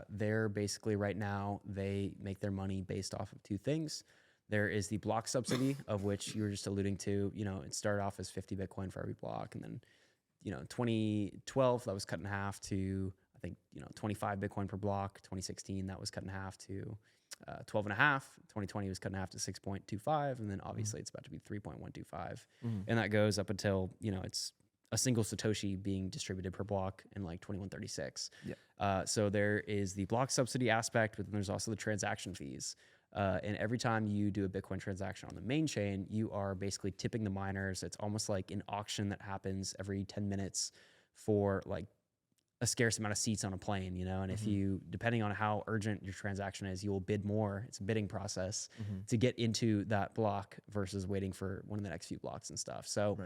They're basically right now, they make their money based off of two things. There is the block subsidy, of which you were just alluding to. You know, it started off as 50 Bitcoin for every block. And then, you know, 2012, that was cut in half to, I think, 25 Bitcoin per block. 2016, that was cut in half to 12 and a half. 2020 was cut in half to 6.25. And then obviously it's about to be 3.125. And that goes up until, it's a single Satoshi being distributed per block in like 2136. Yeah. So there is the block subsidy aspect, but then there's also the transaction fees. And every time you do a Bitcoin transaction on the main chain, you are basically tipping the miners. It's almost like an auction that happens every 10 minutes for like a scarce amount of seats on a plane, and if you, depending on how urgent your transaction is, you will bid more. It's a bidding process to get into that block versus waiting for one of the next few blocks and stuff. So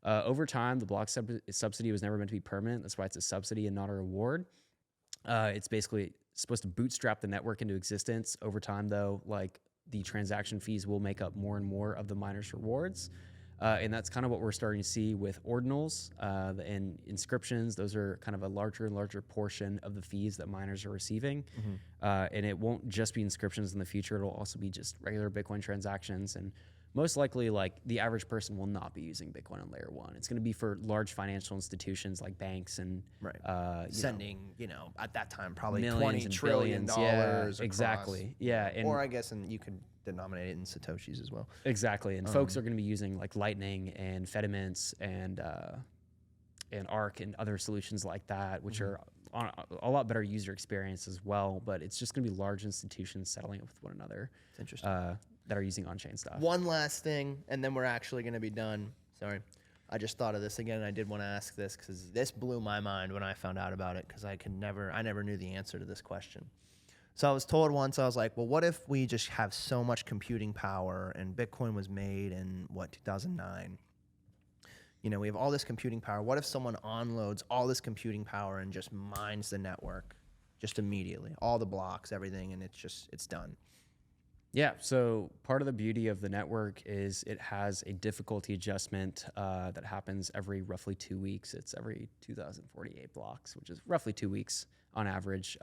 over time, the block subsidy was never meant to be permanent. That's why it's a subsidy and not a reward. It's basically supposed to bootstrap the network into existence. Over time, though, like the transaction fees will make up more and more of the miners' rewards. And that's kind of what we're starting to see with ordinals and inscriptions. Those are kind of a larger and larger portion of the fees that miners are receiving. And it won't just be inscriptions in the future. It'll also be just regular Bitcoin transactions. And most likely, like the average person will not be using Bitcoin on layer one. It's going to be for large financial institutions like banks and sending, at that time, probably millions $20 and trillion. billions. Yeah, Across. Exactly. Yeah. And or I guess you could denominate it in Satoshis as well. Exactly. And folks are going to be using like Lightning and Fedimints and Arc and other solutions like that, which are on a lot better user experience as well. But it's just going to be large institutions settling up with one another. It's interesting. That are using on-chain stuff. One last thing, and then we're actually going to be done. Sorry. I just thought of this again, and I did want to ask this because this blew my mind when I found out about it because I never knew the answer to this question. So I was told once, I was like, well, what if we just have so much computing power and Bitcoin was made in, 2009? We have all this computing power. What if someone onloads all this computing power and just mines the network just immediately? All the blocks, everything, and it's done. Yeah, so part of the beauty of the network is it has a difficulty adjustment that happens every roughly 2 weeks. It's every 2,048 blocks, which is roughly 2 weeks on average.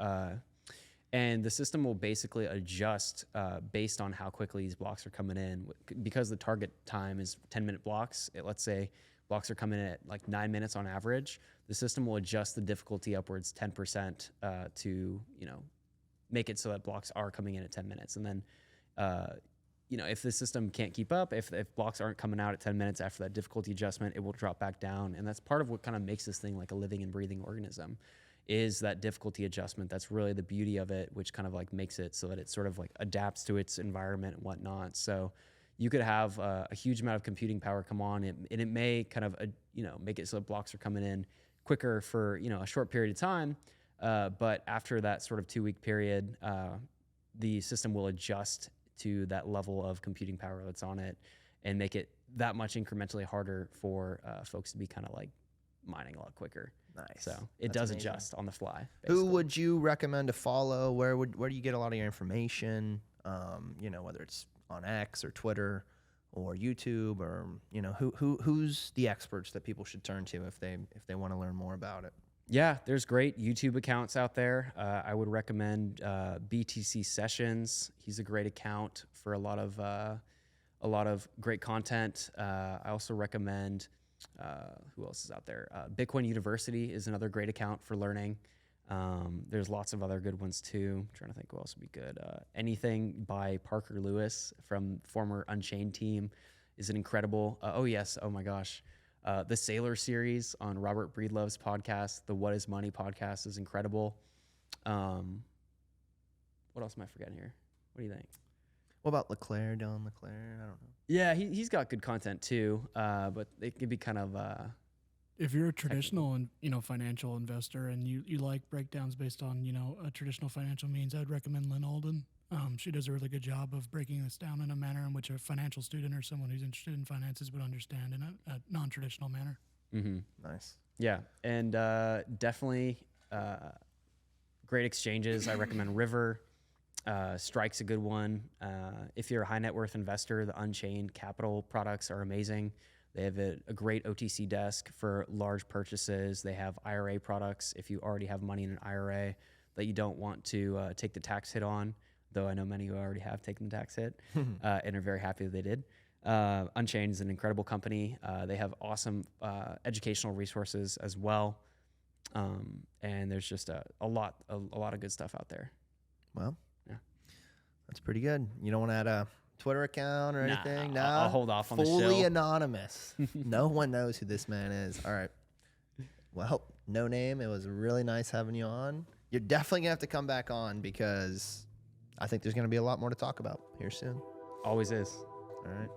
And the system will basically adjust based on how quickly these blocks are coming in. Because the target time is 10-minute blocks, let's say blocks are coming in at like 9 minutes on average, the system will adjust the difficulty upwards 10% to make it so that blocks are coming in at 10 minutes. And then if the system can't keep up, if blocks aren't coming out at 10 minutes after that difficulty adjustment, it will drop back down. And that's part of what kind of makes this thing like a living and breathing organism, is that difficulty adjustment. That's really the beauty of it, which kind of like makes it so that it sort of like adapts to its environment and whatnot. So you could have a huge amount of computing power come on, and it may kind of, make it so that blocks are coming in quicker for, a short period of time. But after that sort of 2-week period, the system will adjust to that level of computing power that's on it and make it that much incrementally harder for folks to be kind of like mining a lot quicker. Nice. So it does adjust on the fly. Who would you recommend to follow? Where do you get a lot of your information? Whether it's on X or Twitter or YouTube, or who's the experts that people should turn to if they want to learn more about it? Yeah, there's great YouTube accounts out there. I would recommend BTC Sessions. He's a great account for a lot of great content. I also recommend who else is out there? Bitcoin University is another great account for learning. There's lots of other good ones too. I'm trying to think who else would be good. Anything by Parker Lewis from former Unchained team is an incredible. Oh my gosh. The Sailor series on Robert Breedlove's podcast, the What is Money podcast, is incredible. What else am I forgetting here? What do you think? What about Dylan LeClaire? I don't know. Yeah, he's got good content too, but it can be kind of If you're a traditional and financial investor and you like breakdowns based on a traditional financial means, I'd recommend Lynn Alden. She does a really good job of breaking this down in a manner in which a financial student or someone who's interested in finances would understand in a non-traditional manner. Mm-hmm. Nice. Yeah, and definitely great exchanges. I recommend River. Strike's a good one. If you're a high net worth investor, the Unchained Capital products are amazing. They have a great OTC desk for large purchases. They have IRA products if you already have money in an IRA that you don't want to take the tax hit on, though I know many who already have taken the tax hit and are very happy that they did. Unchained is an incredible company. They have awesome educational resources as well. And there's just a lot of good stuff out there. Well, yeah, that's pretty good. You don't want to add a Twitter account or anything? No, I'll hold off on the show. Fully anonymous. No one knows who this man is. All right. Well, No Name, it was really nice having you on. You're definitely going to have to come back on because I think there's going to be a lot more to talk about here soon. Always is. All right.